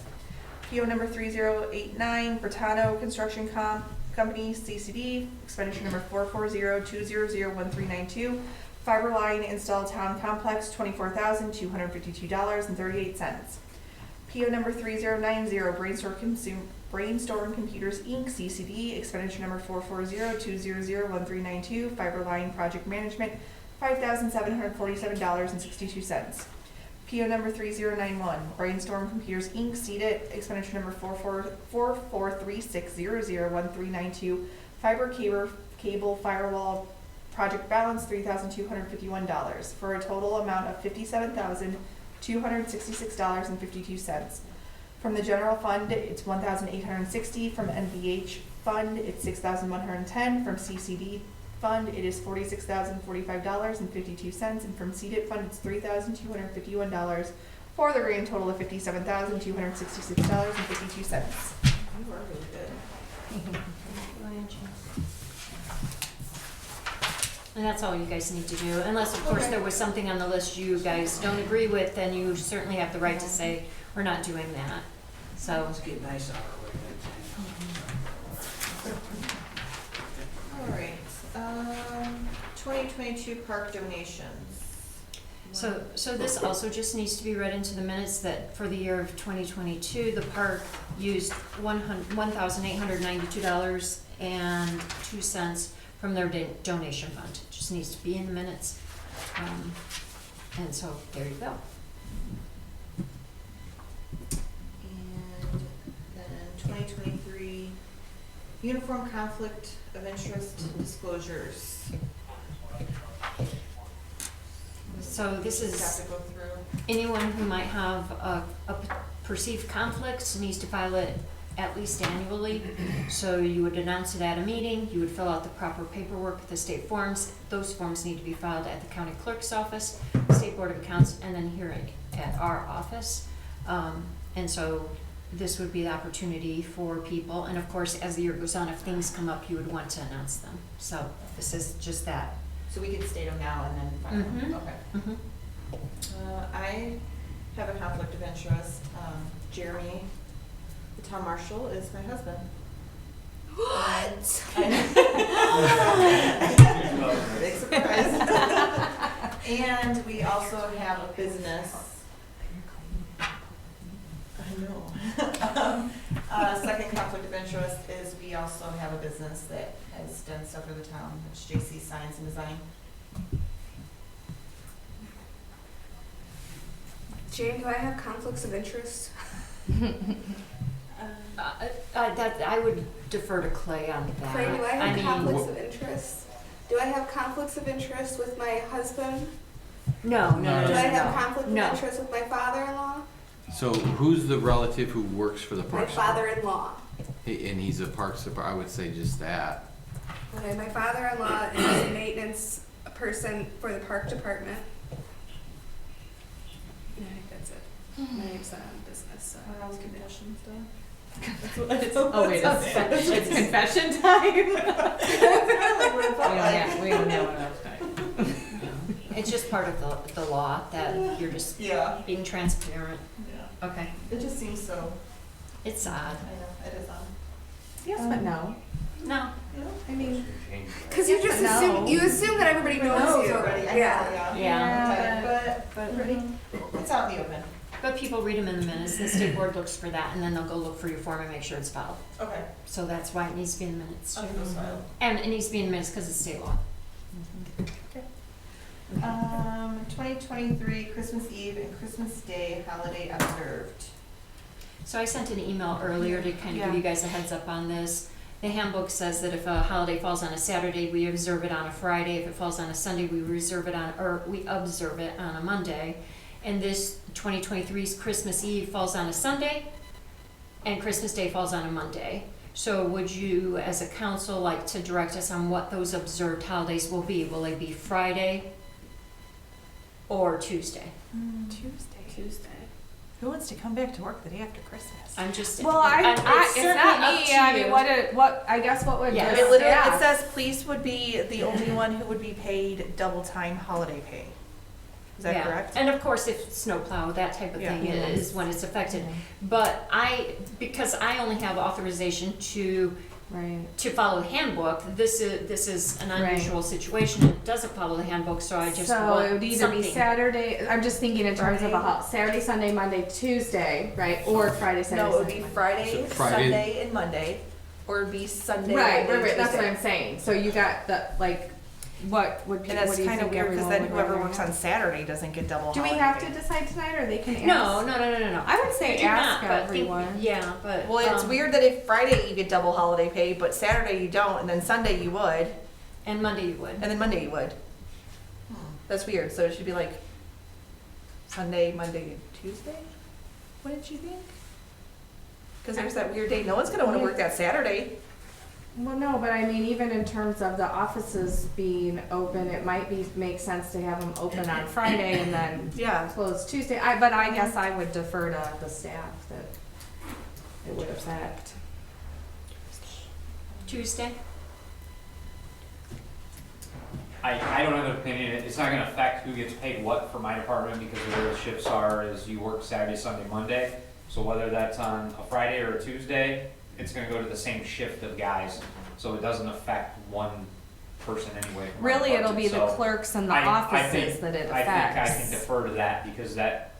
PO number 3089, Bertano Construction Company, CCD, expenditure number 440200139, fiber line install town complex, $24,252.38. PO number 3090, Brainstorm Computers Inc., CCD, expenditure number 440200139, fiber line project management, $5,747.62. PO number 3091, Brainstorm Computers Inc., CDIT, expenditure number 4436001392, fiber cable firewall project balance, $3,251, for a total amount of $57,266.52. From the general fund, it's $1,860. From NVH fund, it's $6,110. From CCD fund, it is $46,045.52, and from CDIT fund, it's $3,251, for the grand total of $57,266.52. You are really good. And that's all you guys need to do, unless of course there was something on the list you guys don't agree with, then you certainly have the right to say, we're not doing that, so. Let's get nice on our way. All right, 2022 park donations. So this also just needs to be read into the minutes that for the year of 2022, the park used $1,892.02 from their donation fund. It just needs to be in the minutes. And so there you go. And then 2023 uniform conflict of interest disclosures. So this is Have to go through. anyone who might have a perceived conflict needs to file it at least annually. So you would announce it at a meeting, you would fill out the proper paperwork with the state forms. Those forms need to be filed at the county clerk's office, State Board of Accounts, and then here at our office. And so this would be the opportunity for people, and of course, as the year goes on, if things come up, you would want to announce them. So this is just that. So we can state them now and then file them? Mhm. Okay. Mhm. I have a conflict of interest. Jeremy, the town marshal, is my husband. What? Big surprise. And we also have a business. I know. Second conflict of interest is we also have a business that has done stuff for the town, it's JC Signs and Design. Jane, do I have conflicts of interest? That I would defer to Clay on that. Clay, do I have mean, conflicts of interest? Do I have conflicts of interest with my husband? No. Do I have conflict No. of interest with my father-in-law? So who's the relative who works for the My Parks Department? father-in-law. And he's a Parks Department, I would say just that. Okay, my father-in-law is a maintenance person for the park department. Yeah, I think that's it. My name's not on business, so. How's confessions done? Oh, wait, it's confession time? We don't have enough time. It's just part of the law that you're just Yeah. being transparent. Yeah. Okay. It just seems so, It's odd. I know, it is odd. Yes, but no. No. I mean, Cause you just Yes, assume, no. you assume that everybody knows you. already, I know, Yeah. Yeah. But but it's out in the open. But people read them in the minutes, the state board looks for that, and then they'll go look for your form and make sure it's filed. Okay. So that's why it needs to be in the minutes. Okay, that's fine. And it needs to be in the minutes because it's state law. 2023 Christmas Eve and Christmas Day holiday observed. So I sent an email earlier to kind of give you guys a heads up on this. The handbook says that if a holiday falls on a Saturday, we observe it on a Friday. If it falls on a Sunday, we observe it on a Monday. And this 2023's Christmas Eve falls on a Sunday, and Christmas Day falls on a Monday. So would you, as a council, like to direct us on what those observed holidays will be? Will they be Friday or Tuesday? Tuesday. Who wants to come back to work the day after Christmas? I'm just. Well, it's certainly not up me. to I mean, you. what would Yeah. the It literally, It it says police would be the only one who would be paid double time holiday pay. Is that Yeah. correct? And of course, if snowplow, that type of Yeah. thing is when it's affected. But because I only have authorization to follow the handbook, this is an unusual situation. It doesn't follow the handbook, so I just So want it would either something. be Saturday, I'm just thinking in terms of a Friday. Saturday, Sunday, Monday, Tuesday, right? Or Friday, Saturday, No, it would Sunday, be Monday. Friday, So Friday- Sunday, and Monday, or it'd be Sunday, Right, Monday, right, that's what Tuesday. I'm saying. So you got the, like, what would And that's what do you kind of think weird because everyone then would whoever rather works have? on Saturday doesn't get double Do we holiday have pay. to decide tonight, or they can ask? No. I would say They do ask not, but everyone. yeah, but. Well, it's weird that if Friday you get double holiday pay, but Saturday you don't, and then Sunday you would, And Monday you would. and then Monday you would. That's weird, so it should be like Sunday, Monday, Tuesday? What did you think? Because there's that weird day, no one's gonna wanna work that Saturday. Well, no, but I mean, even in terms of the offices being open, it might make sense to have them open on Friday and then Yeah. close Tuesday. But I guess I would defer to the staff that it would affect. Tuesday? I don't have an opinion, it's not gonna affect who gets paid what for my department, because the way the shifts are is you work Saturday, Sunday, Monday. So whether that's on a Friday or a Tuesday, it's gonna go to the same shift of guys, so it doesn't affect one person anyway. from my Really, it'll be department. the So clerks and the I offices think- that it I think I can affects. defer to that, because that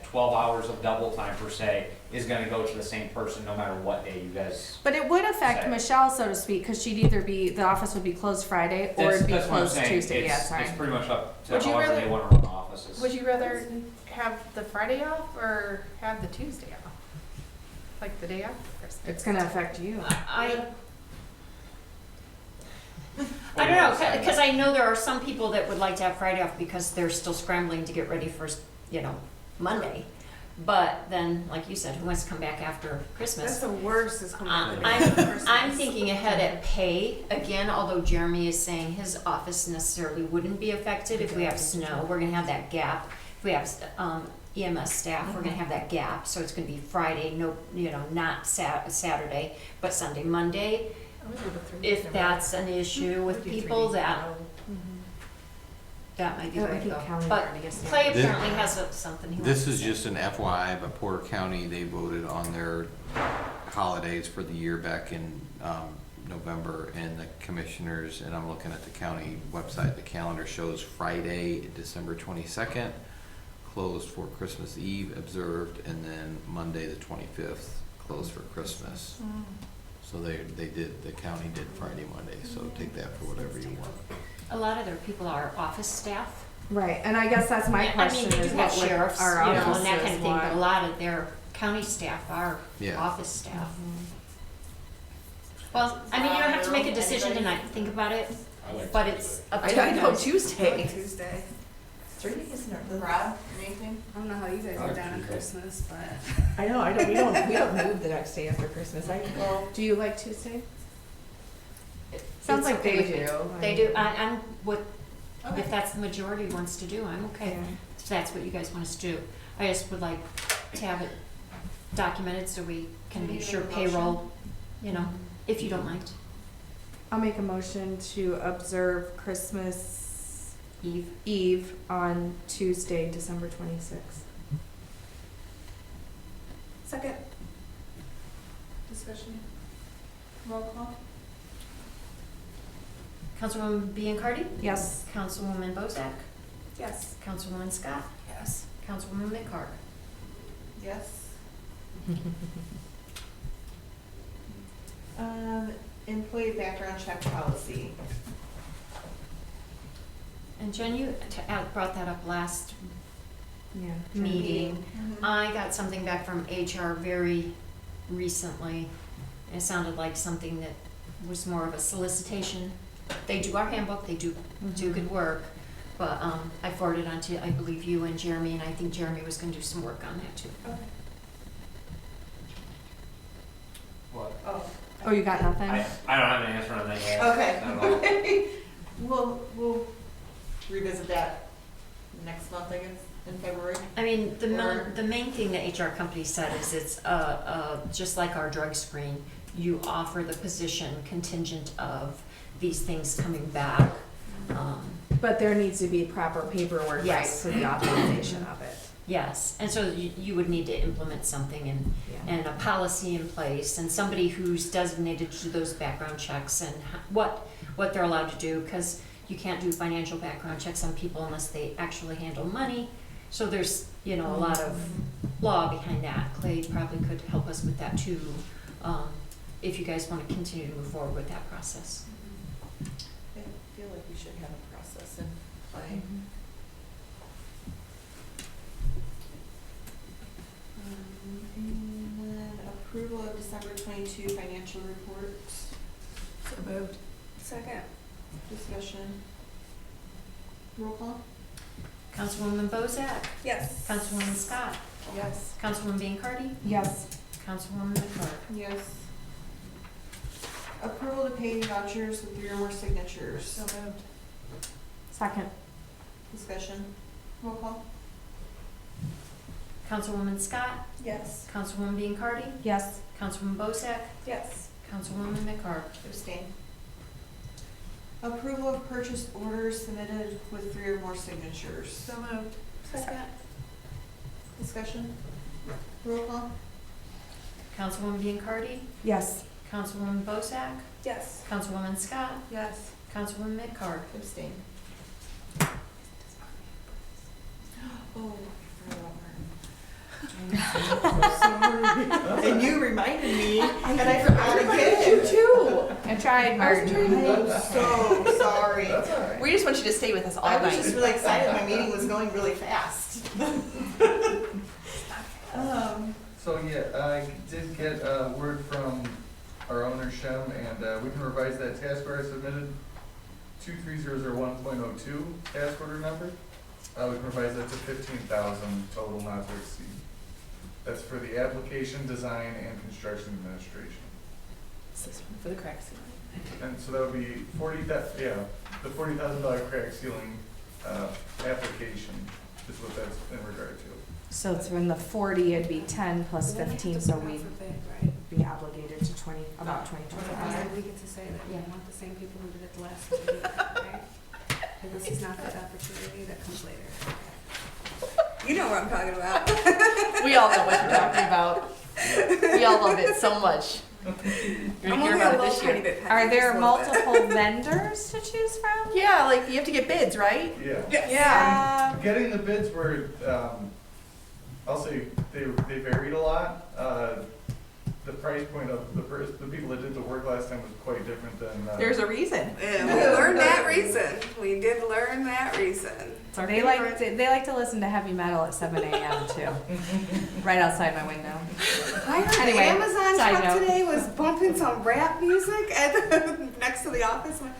12 hours of double time per se is gonna go to the same person no matter what day you guys. But it would affect Say. Michelle, so to speak, because she'd either be, the office would be closed Friday or it'd be That's what I'm closed saying. Tuesday. Yeah, It's sorry. pretty much up to Would you however rather- they wanna run offices. Would you rather have the Friday off or have the Tuesday off? Like the day after Christmas? It's gonna affect you. I don't know, because I know there are some people that would like to have Friday off because they're still scrambling to get ready for, Monday. But then, like you said, who wants to come back after Christmas? That's the worst is coming I'm, up. I'm thinking ahead at pay, again, although Jeremy is saying his office necessarily wouldn't be affected if we have snow, we're gonna have that gap. If we have, EMS staff, we're gonna have that gap, so it's gonna be Friday, not Saturday, but Sunday, Monday. If that's an issue with people, that might be I where to think go. county But already gets Clay This- apparently has something he wants This to is say. just an FYI, but Porter County, they voted on their holidays for the year back in November, and the commissioners, and I'm looking at the county website, the calendar shows Friday, December 22nd, closed for Christmas Eve observed, and then Monday, the 25th, closed for Christmas. So the county did Friday, Monday, so take that for whatever you want. A lot of their people are office staff. Right, and I guess that's my Yeah, question I mean, they is do what have would sheriffs, our and that offices kind of thing, but a want? lot of their county staff are Yeah. office staff. Well, I mean, you don't have to make a decision tonight, think about it, but it's up to you I know, guys. Tuesday. Tuesday. 3 days in a Rob, anything? I don't know how you guys get down on Christmas, but. I know, we don't move the next day after Christmas. Do you like Tuesday? Sounds It's like they okay. do. They do, I'm, if that's the majority wants to do, I'm okay. Yeah. If that's what you guys want us to do. I just would like to have it documented so we can Can we be make sure a motion? payroll, if you don't mind. I'll make a motion to observe Christmas Eve on Tuesday, December 26th. Second. Discussion. Roll call. Councilwoman Biancardi? Yes. Councilwoman Bozak? Yes. Councilwoman Scott? Yes. Councilwoman McCarr? Yes. Employee background check policy. And Jen, you brought that up last Yeah. meeting. I got something back from HR very recently. It sounded like something that was more of a solicitation. They do our handbook, they do good work, but I forwarded on to, I believe, you and Jeremy, and I think Jeremy was gonna do some work on that too. Okay. What? Oh. Oh, you got nothing? I don't have an answer on that yet. Okay. We'll revisit that next month, I guess, in February. I mean, Or- the main thing the HR company said is it's, just like our drug screen, you offer the position contingent of these things coming back. But there needs to be proper paperwork, right, Yes. for the authorization of it. Yes, and so you would need to implement something and a policy in place, and somebody who's designated to do those background checks and what they're allowed to do, because you can't do financial background checks on people unless they actually handle money. So there's, a lot of law behind that. Clay probably could help us with that too, if you guys want to continue to move forward with that process. I feel like we should have a process in play. And then approval of December 22 financial reports. So moved. Second. Discussion. Roll call? Councilwoman Bozak, Yes. Councilwoman Scott, Yes. Councilwoman Biancardi, Yes. Councilwoman McCord. Yes. Approval to pay vouchers with 3 or more signatures. So moved. Second. Discussion. Roll call? Councilwoman Scott, Yes. Councilwoman Biancardi, Yes. Councilwoman Bozak, Yes. Councilwoman McCord. Abstain. Approval of purchase orders submitted with 3 or more signatures. So moved. Second. Discussion. Roll call? Councilwoman Biancardi, Yes. Councilwoman Bozak, Yes. Councilwoman Scott, Yes. Councilwoman McCord. Abstain. Oh, I forgot about And you reminded me, and I forgot again. You too. I tried, Martin. I'm so sorry. That's all right. We just want you to stay with us all I night. was just really excited. My meeting was going really fast. So yeah, I did get word from our owner Shem, and we can revise that task order I submitted, 23001.02 task order number. We can revise that to 15,000 total, not to exceed. That's for the application, design, and construction administration. It's this one for the crack ceiling. And so that would be the $40,000 crack ceiling application is what that's in regard to. So it's from the 40, it'd be 10 plus 15, so we'd be obligated to 20, about 20,000. We get to say that we want the same people who did it the last meeting, right? And this is not that opportunity that comes later. You know what I'm talking about. We all know what you're talking about. We all love it so much. You're gonna hear about it this year. Are there multiple vendors to choose from? Yeah, like you have to get bids, right? Yeah. Yeah. Getting the bids were, I'll say, they varied a lot. The price point of the people that did the work last time was quite different than. There's a reason. Yeah, we learned that reason. We did learn that reason. They like to listen to heavy metal at 7 a.m. too, right outside my window. I heard Anyway, the Amazon side truck note. today was bumping some rap music at the, next to the office. I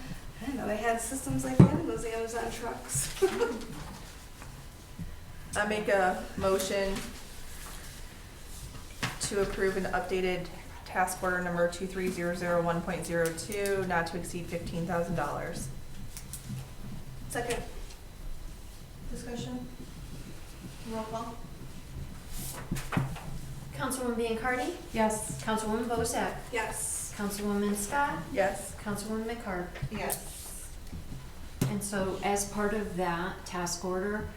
didn't know they had systems like that in those Amazon trucks. I make a motion to approve an updated task order number 23001.02, not to exceed $15,000. Second. Discussion. Roll call? Councilwoman Biancardi, Yes. Councilwoman Bozak, Yes. Councilwoman Scott, Yes. Councilwoman McCord. Yes. And so as part of that task order,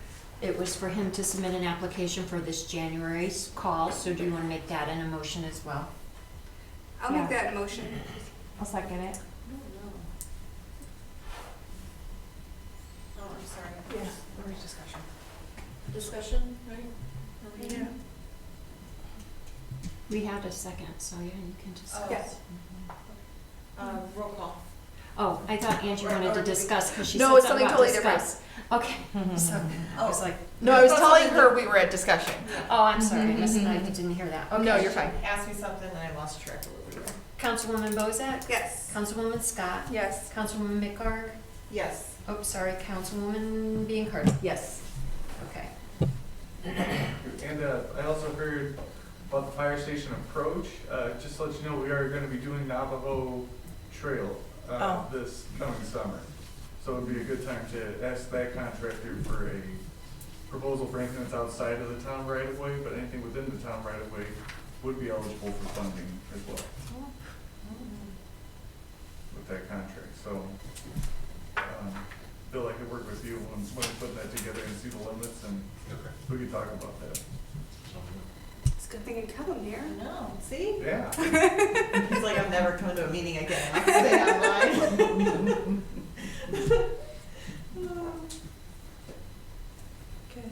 it was for him to submit an application for this January's call, so do you want to make that an emotion as well? I'll make that motion. I'll second it. Oh, I'm sorry. Yeah, or discussion. Discussion, right? Yeah. We had a second, so yeah, you can just. Oh. Yes. Roll call. Oh, I thought Angie wanted to discuss, because she said No, it's something something about totally discuss. Okay, so, I was like, No, I was telling her we were at discussion. oh, I'm sorry, I missed, I didn't hear that. No, Okay. you're fine. Ask me something and I lost track of it. Councilwoman Bozak? Yes. Councilwoman Scott? Yes. Councilwoman McCarg? Yes. Oh, sorry, Councilwoman Biancardi? Yes. Okay. And I also heard about the fire station approach. Just to let you know, we are gonna be doing Navajo Trail Oh. this coming summer. So it'd be a good time to ask that contractor for a proposal for anything that's outside of the town right of way, but anything within the town right of way would be eligible for funding as well with that contract. So, Bill, I could work with you when we put that together and see the limits, and we could talk about that. It's a good thing you tell them here. No, see? Yeah. He's like, I'm never coming to a meeting again. I can stay online. Okay.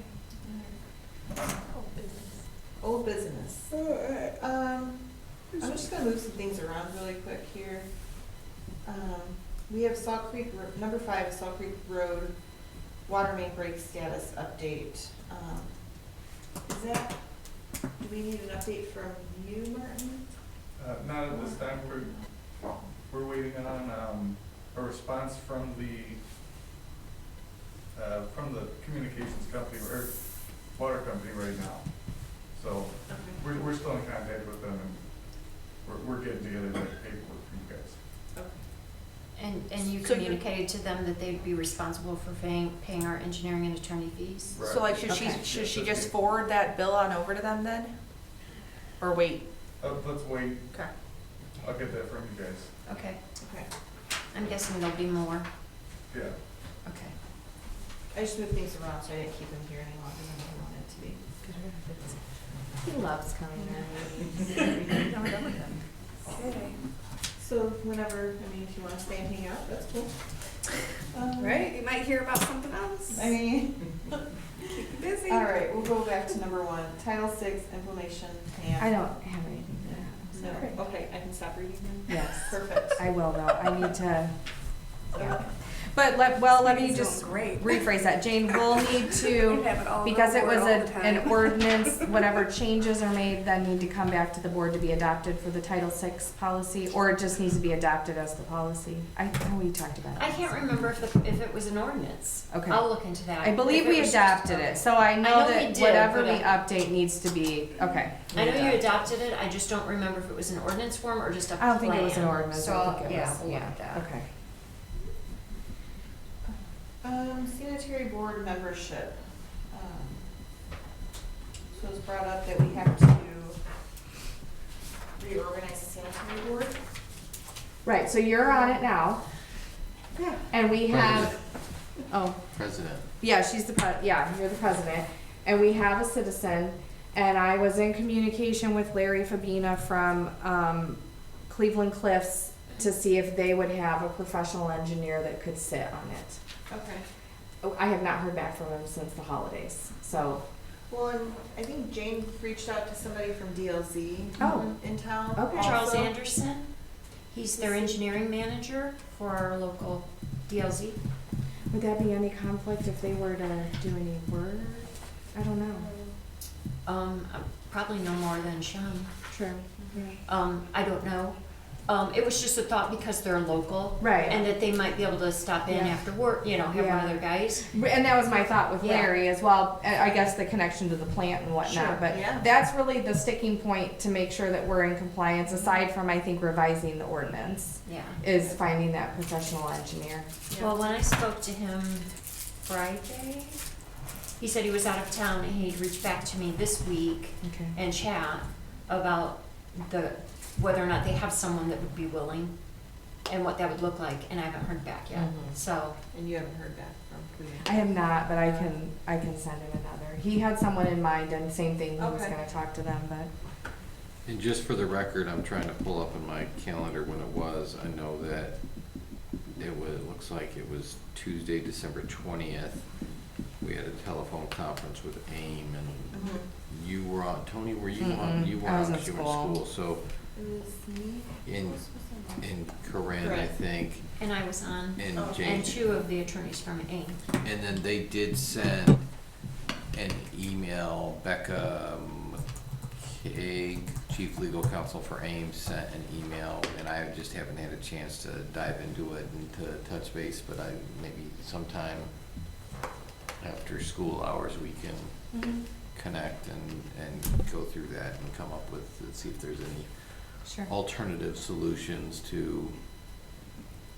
Old business. I'm just gonna move some things around really quick here. We have Saw Creek, number 5 is Saw Creek Road water main break status update. Is that, do we need an update from you, Martin? Not at this time. We're waiting on a response from the communications company or water company right now. So we're still in contact with them, and we're getting together that paperwork for you guys. And you So you- communicated to them that they'd be responsible for paying our engineering and attorney fees? Right. So like, should Okay. she just forward that bill on over to them then? Or wait? Let's wait. Okay. I'll get that from you guys. Okay, Okay. I'm guessing there'll be more. Yeah. Okay. I just moved things around so I didn't keep him here any longer than I wanted to be. He loves coming in. Okay. So whenever, I mean, if you wanna stay and hang out, that's cool. Right? You might hear about something else. I mean, Keep you busy. all right, we'll go back to number 1, Title VI implementation plan. I don't have anything to add. No, Sorry. okay, I can stop reading then? Yes. Perfect. I will though. I need to, yeah. Okay. But let me He's just doing great. rephrase that. Jane, we'll need We'd to, have it all because it over was all the an time. ordinance, whatever changes are made, then need to come back to the board to be adopted for the Title VI policy, or it just needs to be adopted as the policy. I know we talked about it. I can't remember if it was an ordinance. Okay. I'll look into that. I believe If it we was- adopted it, so I know know we that did, whatever but we update needs to be, okay. I know you adopted it, I just don't remember if it was an ordinance form or just a I plan. don't think it was an ordinance, So, I think it yeah, was, we'll look yeah, at that. okay. Sanitary board membership. So it's brought up that we have to reorganize the sanitary board. Right, so you're on it now, Yeah. and we have, oh, President. yeah, she's the yeah, you're the president, and we have a citizen, and I was in communication with Larry Fabina from, Cleveland Cliffs to see if they would have a professional engineer that could sit on it. Okay. Oh, I have not heard back from him since the holidays, so, Well, and I think Jane reached out to somebody from DLZ Oh. in town. Okay. Charles also. Anderson, he's their engineering manager for our local DLZ. would that be any conflict if they were to do any work? I don't know. Probably no more than Sean. True, I don't know. It was just a thought because they're local. Right. And that they might be able to stop in Yeah. after work, have one Yeah. of their guys. And that was my thought with Yeah. Larry as well, I guess the connection to the plant and Sure, whatnot, but yeah. that's really the sticking point to make sure that we're in compliance, aside from, I think, revising the ordinance, Yeah. is finding that professional engineer. Well, when I spoke to him Friday, he said he was out of town and he'd reach back to me this week Okay. and chat about whether or not they have someone that would be willing and what that would look like, and I haven't heard back yet. Mhm. So, And you haven't heard back from Cleveland? I have not, but I can send him another. He had someone in mind, and same thing, he was Okay. gonna talk to them, but, And just for the record, I'm trying to pull up in my calendar when it was. I know that it looks like it was Tuesday, December 20th. We had a telephone conference with AIM, and you were on, Tony, were you on, Mm-mm, you were I was on, in you were in school. school, so It was me. in Corinne, I Correct. think, And I was on, and Oh. Jane. and two of the attorneys from AIM. And then they did send an email, Becca McCaig, Chief Legal Counsel for Ames, sent an email, and I just haven't had a chance to dive into it and to touch base, but I, maybe sometime after school hours, we can connect and go through that and come up with, see if there's any Sure. alternative solutions to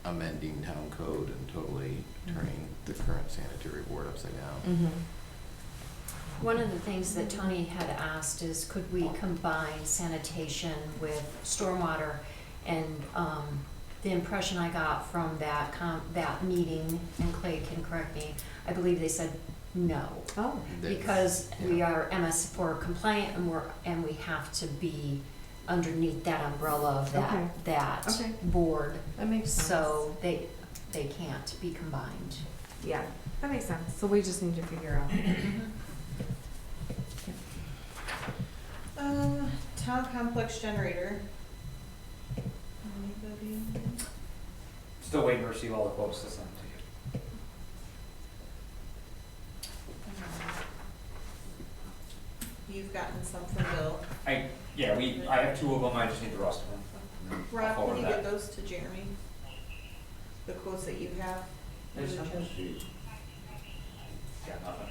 amending town code and totally turning the current sanitary board upside down. Mm-hmm. One of the things that Tony had asked is could we combine sanitation with stormwater? And the impression I got from that meeting, and Clay can correct me, I believe they said no. Oh. That's- Because we yeah. are MS4 compliant and we have to be underneath that umbrella of Okay. that Okay. board. That makes sense. So they can't be combined. Yeah, that makes sense. So we just need to figure out. Town complex generator. Anybody? Still waiting to receive all the quotes to send to you. You've gotten some from Bill. I have two of them, I just need the rest of them. I'll Rob, forward can you that. get those to Jeremy? The quotes that you have? There's something to you. Got nothing.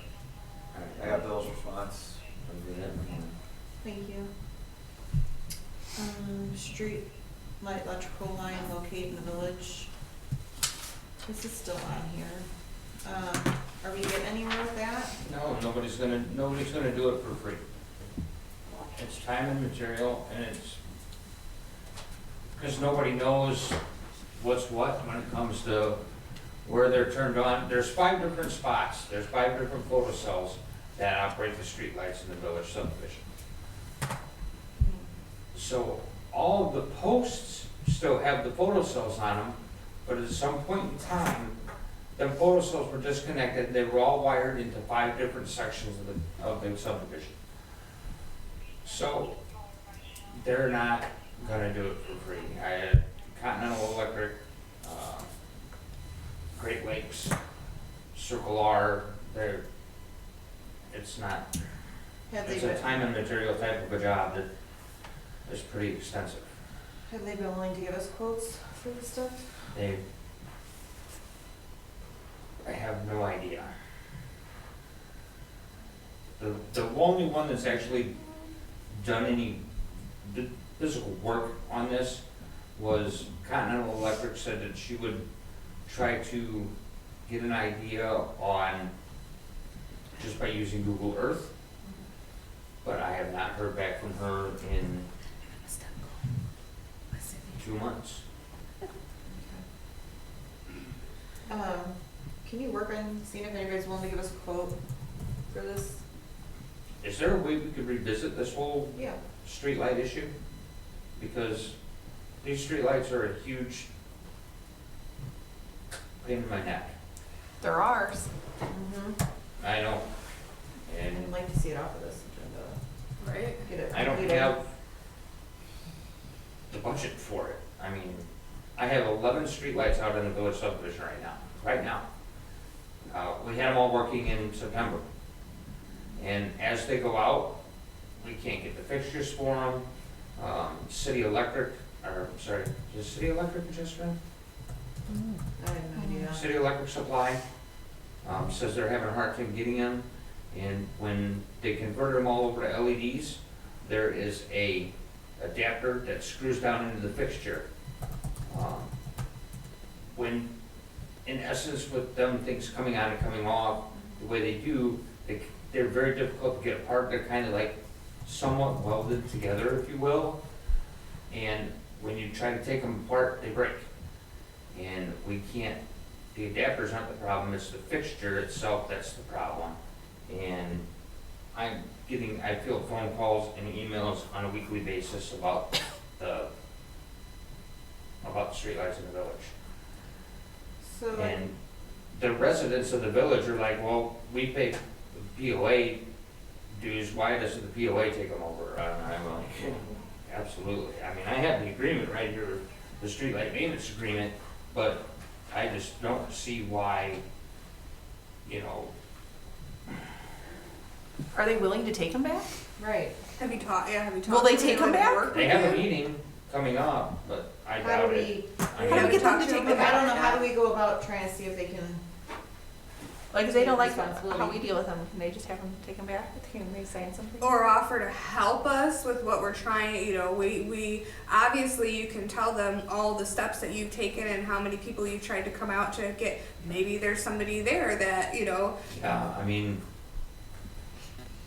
I got Bill's response. Thank you. Street light electrical line locate in the village. This is still on here. Are we getting anywhere with that? No, nobody's gonna do it for free. It's time and material, and it's, because nobody knows what's what when it comes to where they're turned on. There's 5 different spots, there's 5 different photocells that operate the streetlights in the village subdivision. So all of the posts still have the photocells on them, but at some point in time, the photocells were disconnected, they were all wired into 5 different sections of the subdivision. So, they're not gonna do it for free. I had Continental Electric, Great Lakes, Circle R, it's not, Have they it's a been, time and material type of a job that is pretty extensive. have they been willing to give us quotes for this stuff? I have no idea. The only one that's actually done any physical work on this was Continental Electric said that she would try to get an idea on, just by using Google Earth. But I have not heard back from her in 2 months. Can you work on seeing if anybody's willing to give us a quote for this? Is there a way we could revisit this whole Yeah. streetlight issue? Because these streetlights are a huge pain in my neck. They're ours. Mm-hmm. I know. I'd And like to see it off of this agenda. Right. Get it I don't completed. have the budget for it. I mean, I have 11 streetlights out in the village subdivision right now. We had them all working in September. And as they go out, we can't get the fixtures for them. City Electric, or sorry, is it City Electric just ran? I have no idea. City Electric Supply says they're having a hard time getting them, and when they convert them all over to LEDs, there is a adapter that screws down into the fixture. When, in essence, with them things coming on and coming off, the way they do, they're very difficult to get apart. They're kind of like somewhat welded together, if you will, and when you try to take them apart, they break. And we can't, the adapters aren't the problem, it's the fixture itself that's the problem. And I field phone calls and emails on a weekly basis about the streetlights in the village. So, And the residents of the village are like, well, we pay BOA dues, why doesn't the POA take them over? And I'm like, absolutely. I mean, I have the agreement right here, the streetlight maintenance agreement, but I just don't see why, you know, Are they willing to take them back? Right. Have you talked, yeah, have you talked? Will they to take them? them back? Work they with have a you? meeting coming up, but I How do doubt it. we, I How do we mean, get them to Talk to take them them I don't know, back? how do we go about trying to see if they can, Like, if they don't like Responsibility. how we deal with them, can they just have them take them back? Can they sign something? Or offer to help us with what we're trying, you know, we obviously you can tell them all the steps that you've taken and how many people you've tried to come out to get, maybe there's somebody there that, you know, yeah, I mean,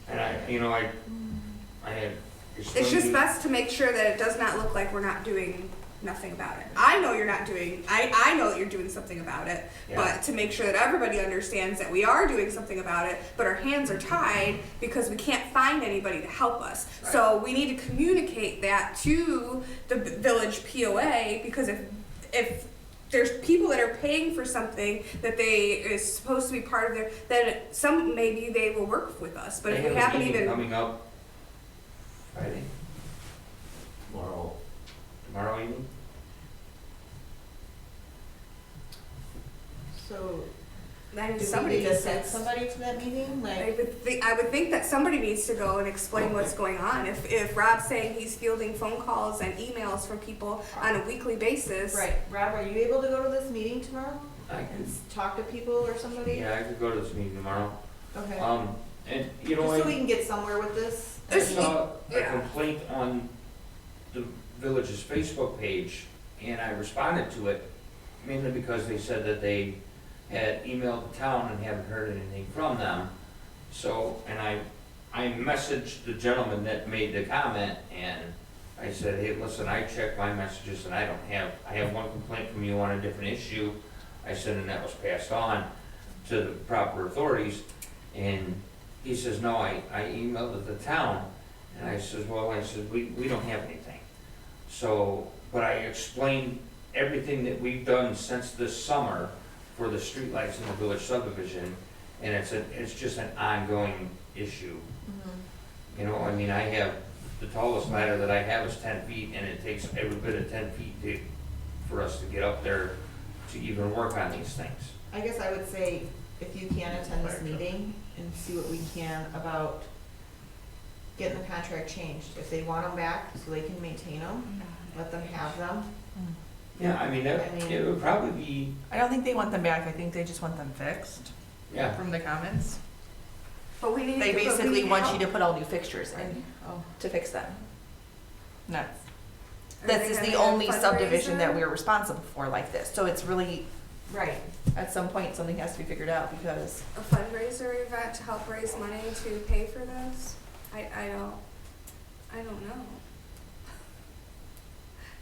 and I had. it's just best to make sure that it does not look like we're not doing nothing about it. I know you're not doing, I know that you're doing something about it, Yeah. but to make sure that everybody understands that we are doing something about it, but our hands are tied because we can't find anybody to help us. So we need to communicate that to the village POA, because if there's people that are paying for something that is supposed to be part of their, then maybe they will work with us, but if we They have a haven't meeting even. coming up Friday? Tomorrow evening? so, I mean, do we somebody need to just send said somebody to that meeting, I like? would think that somebody needs to go and explain what's going on. If Rob's saying he's fielding phone calls and emails from people on a weekly basis. Right, Rob, are you able to go to this meeting tomorrow I and can, talk to people or somebody? yeah, I could go to this meeting tomorrow. Okay, And, you know, just so we I can get somewhere with this. saw a Yeah. complaint on the village's Facebook page, and I responded to it, mainly because they said that they had emailed the town and haven't heard anything from them. So, and I messaged the gentleman that made the comment, and I said, hey, listen, I checked my messages and I have one complaint from you on a different issue. I said, and that was passed on to the proper authorities, and he says, no, I emailed it to the town. And I says, well, we don't have anything. So, but I explained everything that we've done since this summer for the streetlights in the village subdivision, and it's just an ongoing issue. Mhm. You know, I mean, I have, the tallest ladder that I have is 10 feet, and it takes every bit of 10 feet for us to get up there to even work on these things. I guess I would say, if you can attend this meeting and see what we can about getting the contract changed. If they want them back so they can maintain them, let them have them. Yeah, I mean, it would probably be, I don't think they want them back, I think they just want them fixed, yeah. from the comments. But we need. They but we basically need want help. you to put all new fixtures in Oh. to fix them. That's, Are this they is gonna the have only subdivision that fundraiser? we're responsible for like this, so it's really, Right. at some point, something has to be figured out because A fundraiser event to help raise money to pay for this? I don't know.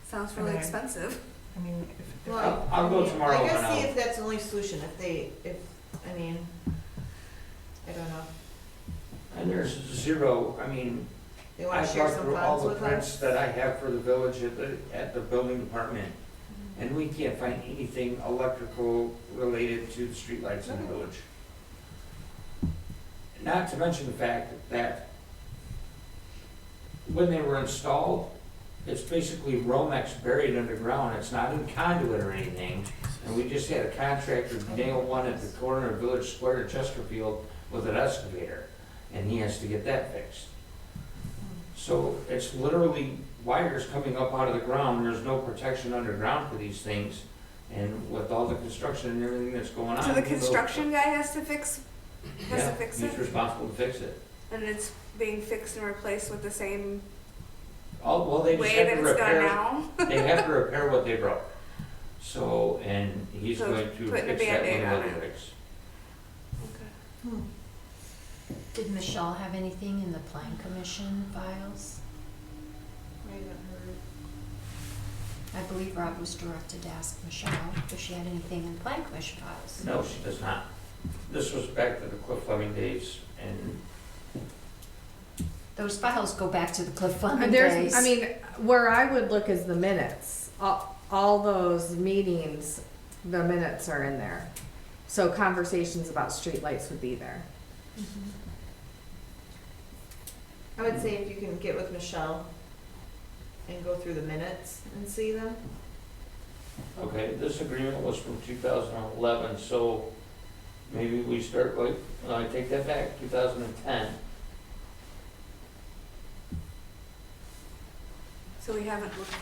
Sounds really Okay. expensive. I mean, if, Well, I'll go tomorrow I and guess see I'll- if that's the only solution, I mean, I don't know. And there's zero, I mean, They wanna I share talked some through all funds the with prints us? that I have for the village at the building department, and we can't find anything electrical related to the streetlights in the village. Not to mention the fact that when they were installed, it's basically Romex buried underground, it's not in conduit or anything. And we just had a contractor nail one at the corner of Village Square in Chesterfield with an excavator, and he has to get that fixed. So it's literally wires coming up out of the ground, there's no protection underground for these things. And with all the construction and everything that's going on. So the you know, construction guy has to fix yeah, it? he's responsible to fix it. And it's being fixed and replaced with the same Oh, well, they just way have that to it's done repair, now? they have to repair what they broke. So, and he's So going to putting a fix that Band-Aid when on the it. weather breaks. Okay. Did Michelle have anything in the plan commission files? I haven't heard. I believe Rob was directed to ask Michelle if she had anything in plan commission files. No, she does not. This was back to the Cliff Fleming days, and Those files go back to the Cliff Fleming There's, days. I mean, where I would look is the minutes. All those meetings, the minutes are in there. So conversations about streetlights would be there. I would say if you can get with Michelle and go through the minutes and see them. Okay, this agreement was from 2011, so maybe we start like, no, I take that back, 2010. So we haven't looked.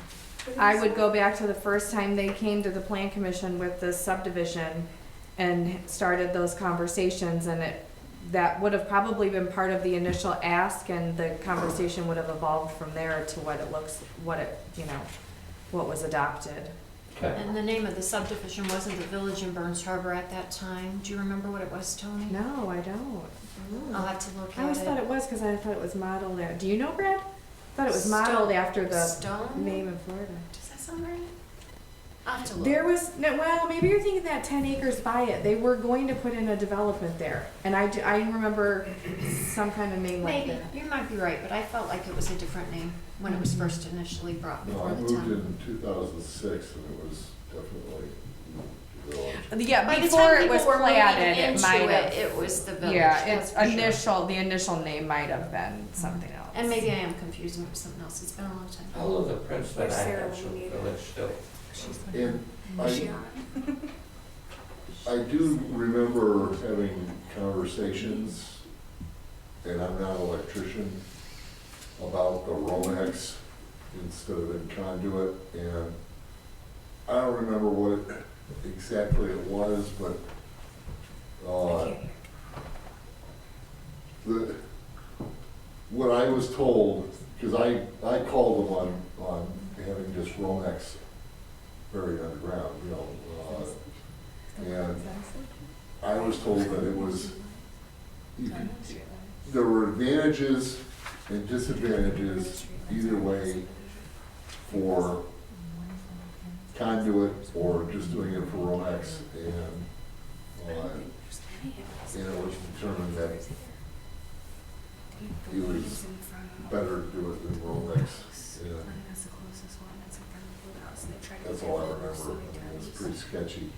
I would go back to the first time they came to the plan commission with this subdivision and started those conversations, and that would have probably been part of the initial ask, and the conversation would have evolved from there to what was adopted. Okay. And the name of the subdivision wasn't the Village in Burns Harbor at that time. Do you remember what it was, Tony? No, I don't. I'll have to look I always at thought it. it was because I thought it was modeled. Do you know, Brad? I thought it was modeled after the Stone? name in Florida. Does that sound right? I'll have to look. There was, no, well, maybe you're thinking that 10 acres by it. They were going to put in a development there. And I remember some kind of name like Maybe, that. you might be right, but I felt like it was a different name when it was first initially brought No, before I the moved town. in 2006 and it was definitely village. Yeah, By the before time it people was were moving platted, it into might have. it was the village, Yeah, that's its for sure. the initial name might have been something else. And maybe I am confusing it with something else. It's been a long time. All of the prints that I Sarah have show will need village still. And Is she I, on? I do remember having conversations, and I'm not an electrician, about the Romex instead of in conduit, and I don't remember what exactly it was, but, what I was told, because I called them on having just Romex buried underground, and I was told that it was, there were advantages and disadvantages either way for conduit or just doing it for Romex, and it was determined that it was better to do it than Romex. And that's all I remember. I mean, it's pretty sketchy.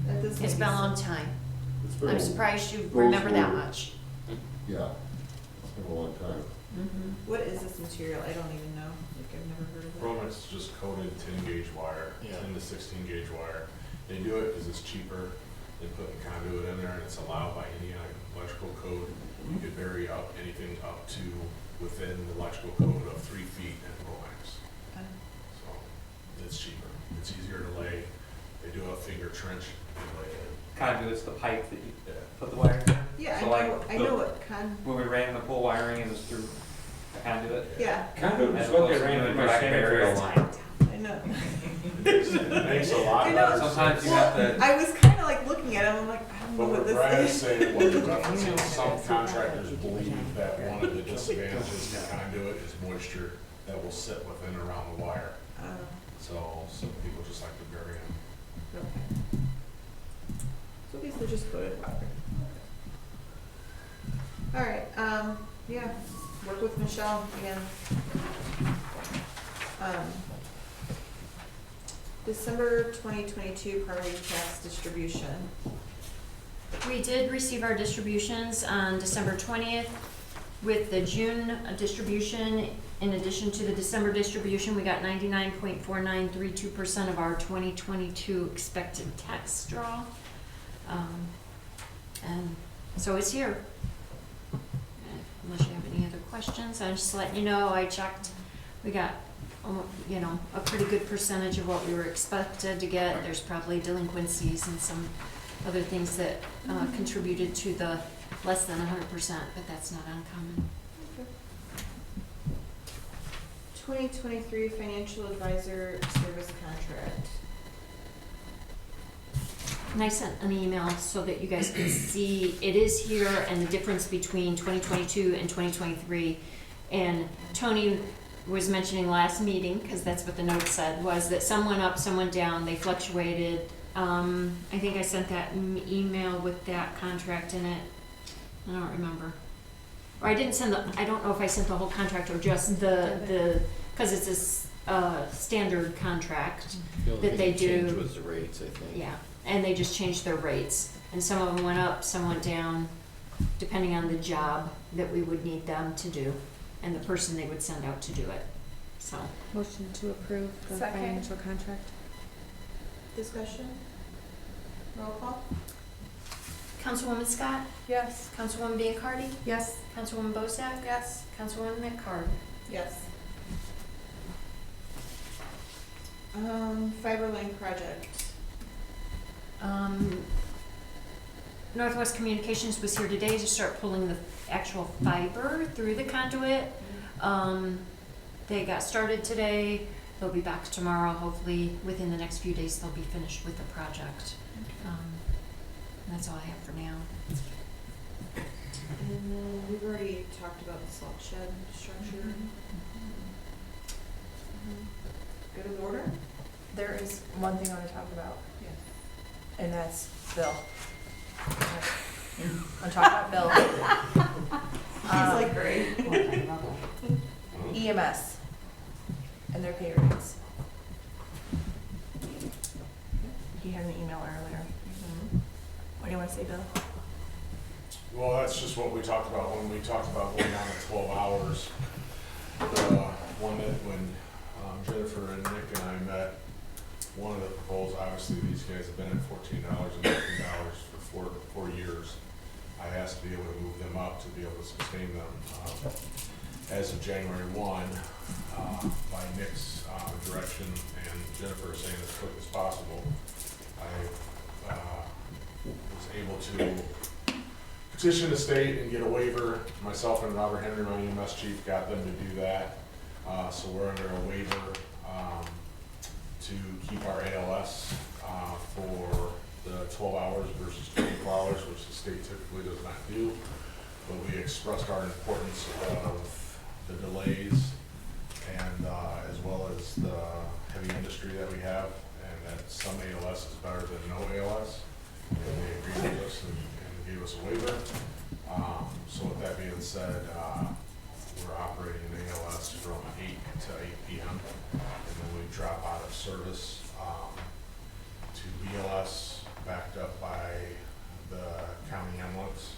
That doesn't It's make been a sense. long time. It's been I'm a- surprised you those remember that were- much. Yeah, it's been a long time. What is this material? I don't even know. Like, I've never heard of it. Romex is just coated 10-gauge wire, 10 to 16-gauge wire. They do it because it's cheaper than putting conduit in there, and it's allowed by any electrical code. You could vary up anything up to within the electrical code of 3 feet in Romex. So it's cheaper. It's easier to lay. They do a finger trench and lay it. Conduit's the pipe that you Yeah. put the wire in. Yeah, So like I know what When we ran the pole wiring, it was through the conduit. yeah, Conduit As is what opposed they to ran doing through my blackberry. sanitary line. I know. It makes a lot I know. better Sometimes sense. you have to. I was kind of like looking at him, I'm like, I don't know But what what this Brian is is. saying was referencing some contractors believe that one of the disadvantages of conduit is moisture that will sit within around the wire. So some people just like to bury them. Okay. So these are just coated wire. All right, yeah, work with Michelle again. December 2022 property tax distribution. We did receive our distributions on December 20th. With the June distribution, in addition to the December distribution, we got 99.4932% of our 2022 expected tax draw. And so it's here. Unless you have any other questions, I'm just letting you know, I checked, we got, a pretty good percentage of what we were expected to get. There's probably delinquencies and some other things that contributed to the less than 100%, but that's not uncommon. 2023 financial advisor service contract. And I sent an email so that you guys can see, it is here and the difference between 2022 and 2023. And Tony was mentioning last meeting, because that's what the note said, was that some went up, some went down, they fluctuated. I think I sent that email with that contract in it. I don't remember. Or I didn't send I don't know if I sent the whole contract or just because it's a standard contract that they do. The only thing that changed was the rates, I think. Yeah, and they just changed their rates. And some of them went up, some went down. depending on the job that we would need them to do and the person they would send out to do it, so. Motion to approve the Second. financial contract. Discussion? Roll call? Councilwoman Scott? Yes. Councilwoman Biancardi? Yes. Councilwoman Bozak? Yes. Councilwoman McCarr? Yes. Fiber lane project. Northwest Communications was here today to start pulling the actual fiber through the conduit. They got started today. They'll be back tomorrow. Hopefully, within the next few days, they'll be finished with the project. That's all I have for now. And then we've already talked about the salt shed structure. Good in order? There is one thing I want to talk about, Yes. and that's Bill. I'm talking about Bill. He's like, great. EMS and their pay rates. He had an email earlier. What do you want to say, Bill? Well, that's just what we talked about when we talked about going down to 12 hours. The one that when Jennifer and Nick and I met, one of the proposals, obviously these guys have been at $14 and $15 for four years. I asked to be able to move them up to be able to sustain them. As of January 1, by Nick's direction and Jennifer saying as quick as possible, I was able to petition the state and get a waiver. Myself and Robert Henry, my EMS chief, got them to do that. So we're under a waiver to keep our ALS for the 12 hours versus 24 hours, which the state typically does not do. But we expressed our importance of the delays and as well as the heavy industry that we have, and that some ALS is better than no ALS. And they agreed with us and gave us a waiver. So with that being said, we're operating an ALS from 8 to 8 p.m. and then we drop out of service to BLS, backed up by the county ambulance,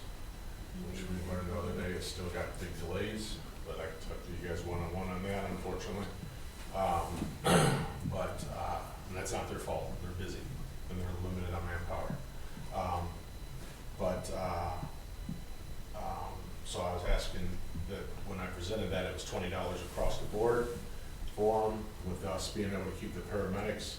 which we learned the other day, it's still got big delays, but I can talk to you guys one-on-one on that, unfortunately. And that's not their fault, they're busy and they're limited on manpower. So I was asking that when I presented that, it was $20 across the board for them, with us being able to keep the paramedics,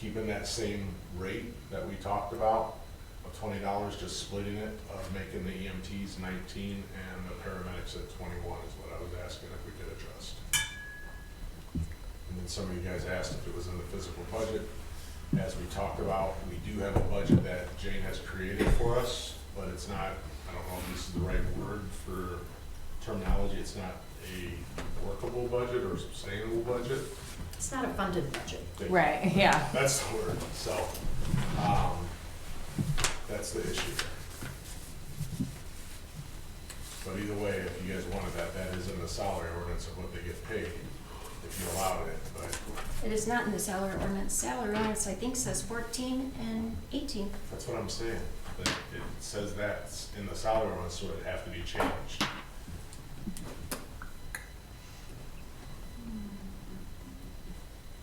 keeping that same rate that we talked about of $20, just splitting it, of making the EMTs 19 and the paramedics at 21 is what I was asking if we could adjust. And then some of you guys asked if it was in the physical budget. As we talked about, we do have a budget that Jane has created for us, but it's not, I don't know if this is the right word for terminology, it's not a workable budget or sustainable budget. It's not a funded budget. Right, yeah. That's the word, so, that's the issue. But either way, if you guys wanted that, that is in the salary ordinance of what they get paid, if you allowed it, but. It is not in the salary ordinance. Salary ordinance, I think, says 14 and 18. That's what I'm saying, that it says that's in the salary ordinance, so it'd have to be changed.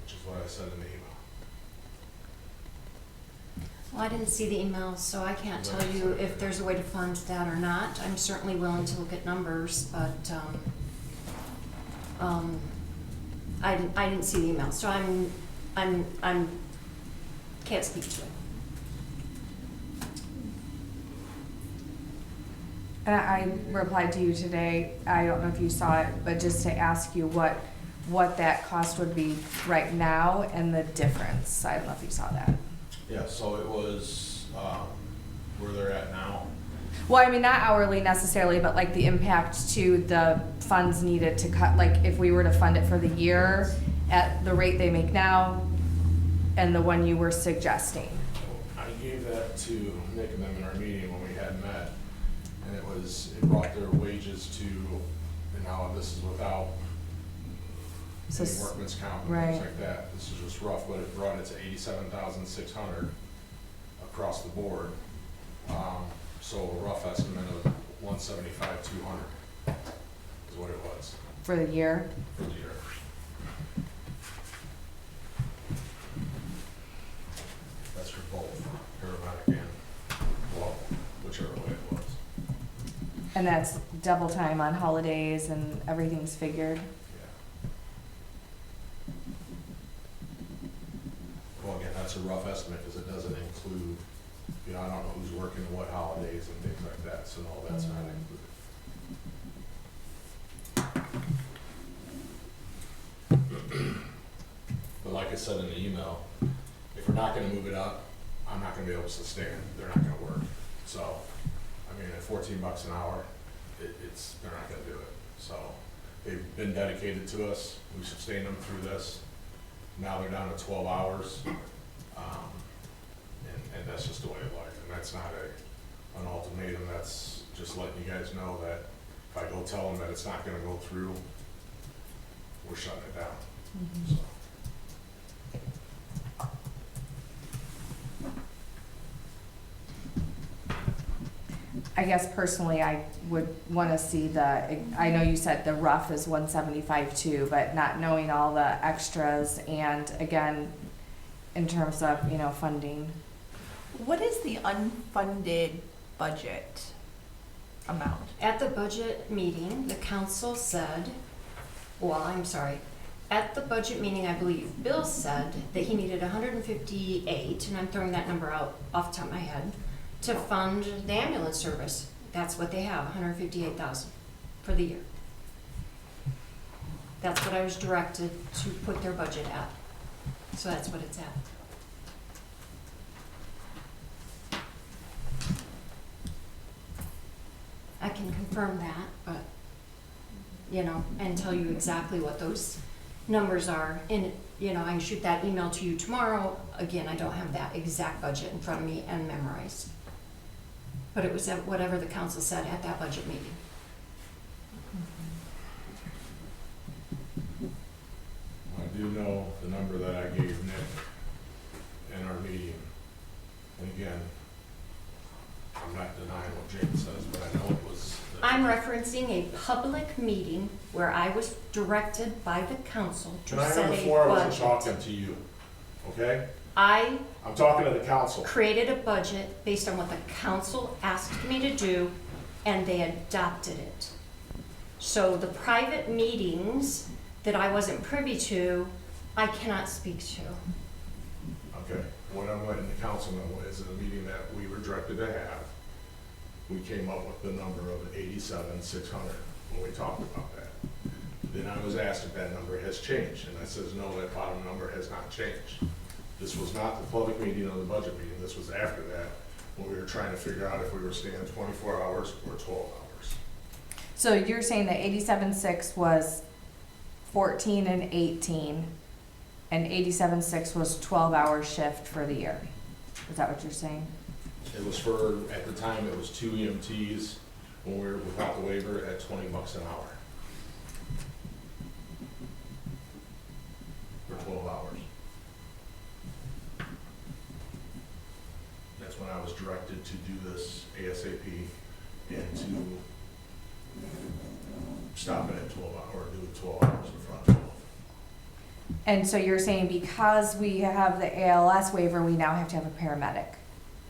Which is what I said in the email. Well, I didn't see the email, so I can't tell you if there's a way to fund that or not. I'm certainly willing to look at numbers, but I didn't see the email, so I'm can't speak to it. And I replied to you today, I don't know if you saw it, but just to ask you what that cost would be right now and the difference. I don't know if you saw that. Yeah, so it was, where they're at now. Well, I mean, not hourly necessarily, but like the impact to the funds needed to cut, like if we were to fund it for the year at the rate they make now and the one you were suggesting. I gave that to Nick and them in our meeting when we had met, and it brought their wages to, and now this is without So any workman's comp and right. things like that. This is just rough, but it brought it to 87,600 across the board. So a rough estimate of 175, 200 is what it was For the year? for the year. That's for both paramedic and well, whichever way it was. And that's double time on holidays and everything's figured? Yeah. Well, again, that's a rough estimate because it doesn't include, you know, I don't know who's working what holidays and things like that, so no, that's not included. But like I said in the email, if we're not gonna move it up, I'm not gonna be able to sustain it, they're not gonna work. So, I mean, at $14 an hour, they're not gonna do it. So, they've been dedicated to us, we sustained them through this. Now they're down to 12 hours, and that's just the way of life. And that's not an ultimatum, that's just letting you guys know that if I go tell them that it's not gonna go through, we're shutting it down, so. I guess personally, I would wanna see I know you said the rough is 175 too, but not knowing all the extras and again, in terms of, you know, funding. What is the unfunded budget amount? At the budget meeting, the council said, at the budget meeting, I believe, Bill said that he needed 158, and I'm throwing that number out off the top of my head, to fund the ambulance service. That's what they have, 158,000 for the year. That's what I was directed to put their budget at. So that's what it's at. I can confirm that, but, you know, and tell you exactly what those numbers are. And, you know, I can shoot that email to you tomorrow. Again, I don't have that exact budget in front of me and memorized. But it was at whatever the council said at that budget meeting. I do know the number that I gave Nick in our meeting. And again, I'm not denying what Jane says, but I know it was. I'm referencing a public meeting where I was directed by the council to And I set heard a before I wasn't budget. talking to you, okay? I I'm talking to the council. created a budget based on what the council asked me to do, and they adopted it. So the private meetings that I wasn't privy to, I cannot speak to. Okay, what I'm letting the council know is in the meeting that we were directed to have, we came up with the number of 87,600 when we talked about that. Then I was asked if that number has changed, and I says, no, that bottom number has not changed. This was not the public meeting or the budget meeting, this was after that, when we were trying to figure out if we were staying 24 hours or 12 hours. So you're saying that 87.6 was 14 and 18, and 87.6 was 12-hour shift for the year? Is that what you're saying? It was for, at the time, it was 2 EMTs, when we were without the waiver, at $20 an hour. For 12 hours. That's when I was directed to do this ASAP and to stop it at 12 hours, or do it 12 hours in front of 12. And so you're saying because we have the ALS waiver, we now have to have a paramedic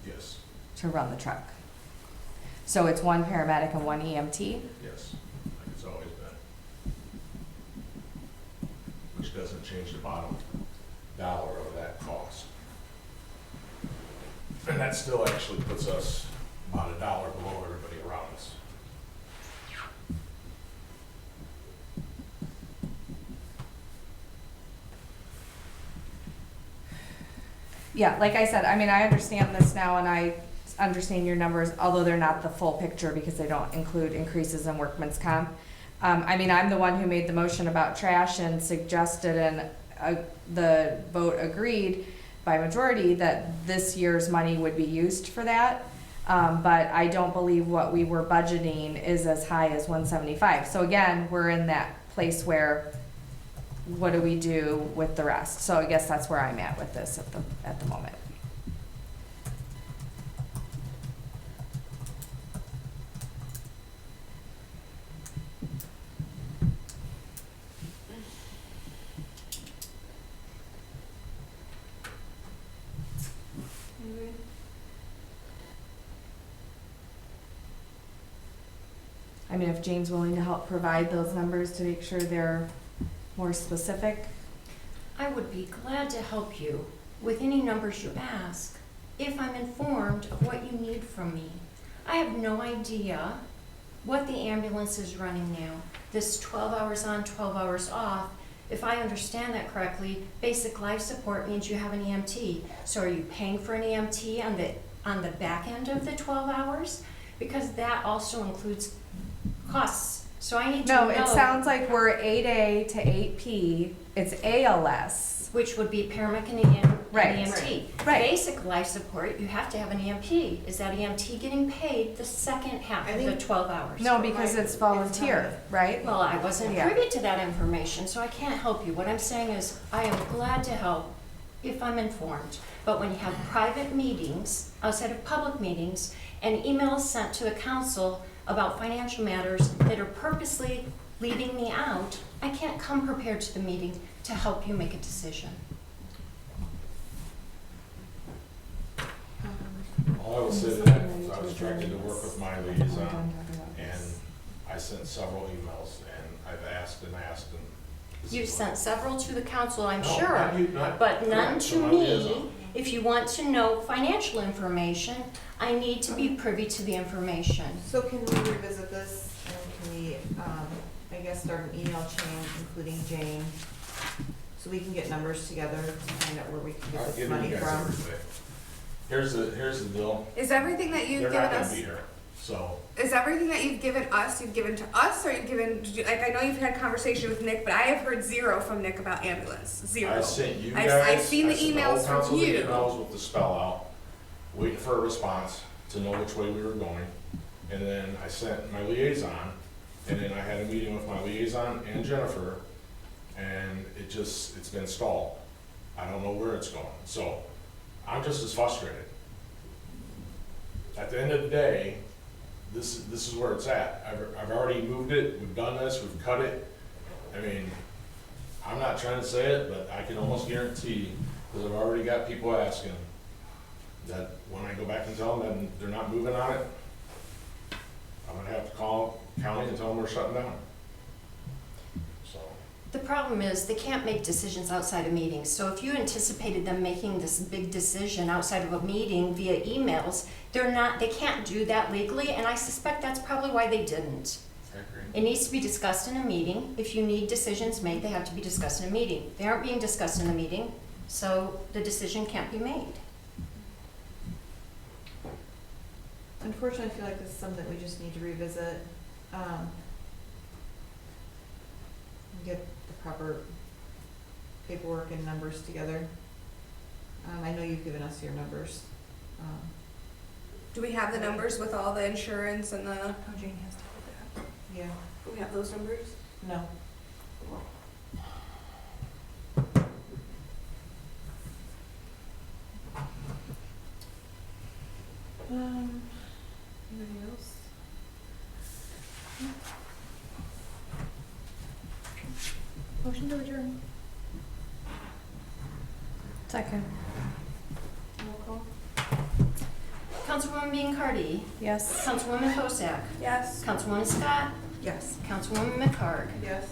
Yes, to run the truck? So it's one paramedic and one EMT? yes, like it's always been. Which doesn't change the bottom dollar of that cost. And that still actually puts us about $1 below everybody around us. Yeah, like I said, I mean, I understand this now and I understand your numbers, although they're not the full picture because they don't include increases in workman's comp. I mean, I'm the one who made the motion about trash and suggested and the vote agreed by majority that this year's money would be used for that. But I don't believe what we were budgeting is as high as 175. So again, we're in that place where what do we do with the rest? So I guess that's where I'm at with this at the moment. mean, if Jane's willing to help provide those numbers to make sure they're more specific. I would be glad to help you with any numbers you ask if I'm informed of what you need from me. I have no idea what the ambulance is running now. This 12 hours on, 12 hours off, if I understand that correctly, basic life support means you have an EMT. So are you paying for an EMT on the back end of the 12 hours? Because that also includes costs. So I need to know. No, it sounds like we're 8A to 8P. It's ALS. Which would be paramedic and Right. EMT. Right. Basic life support, you have to have an EMT. Is that EMT getting paid the second half of the 12 hours? No, because it's volunteer, right? Well, I wasn't Yeah. privy to that information, so I can't help you. What I'm saying is, I am glad to help if I'm informed. But when you have private meetings, outside of public meetings, and emails sent to the council about financial matters that are purposely leaving me out, I can't come prepared to the meeting to help you make a decision. All I will say to that is I was directed to work with my liaison, and I sent several emails, and I've asked and asked, and. this You've is sent several to the council, I'm No, sure, not you, not- but none correct, to so my me. liaison. If you want to know financial information, I need to be privy to the information. So can we revisit this, and can we, I guess, start an email chain, including Jane, so we can get numbers together to find out where we can I'll get this give money you guys from? everything. Here's the deal, Is everything that you've they're given not gonna us, be here, so. is everything that you've given to us, or you've given, like, I know you've had conversation with Nick, but I have heard zero from Nick about ambulance, zero. I sent you I've- guys. I've seen the I sent emails whole from council the you. emails with the spell out, waiting for a response to know which way we were going. And then I sent my liaison, and then I had a meeting with my liaison and Jennifer, and it's been stalled. I don't know where it's going, so I'm just as frustrated. At the end of the day, this is where it's at. I've already moved it, we've done this, we've cut it. I mean, I'm not trying to say it, but I can almost guarantee, because I've already got people asking, that when I go back and tell them that they're not moving on it, I'm gonna have to call county and tell them we're shutting down. So, The problem is, they can't make decisions outside of meetings. So if you anticipated them making this big decision outside of a meeting via emails, they can't do that legally, and I suspect that's probably why they didn't. I agree. It needs to be discussed in a meeting. If you need decisions made, they have to be discussed in a meeting. They aren't being discussed in a meeting, so the decision can't be made. Unfortunately, I feel like this is something we just need to revisit, get the proper paperwork and numbers together. I know you've given us your numbers. Do we have the numbers with all the insurance and the, Oh, Jane has to hold that. Yeah, do we have those numbers? no. Anybody else? Motion to adjourn. Second. Roll call? Councilwoman Biancardi, Yes. Councilwoman Hosak, Yes. Councilwoman Scott, Yes. Councilwoman McCarg. Yes.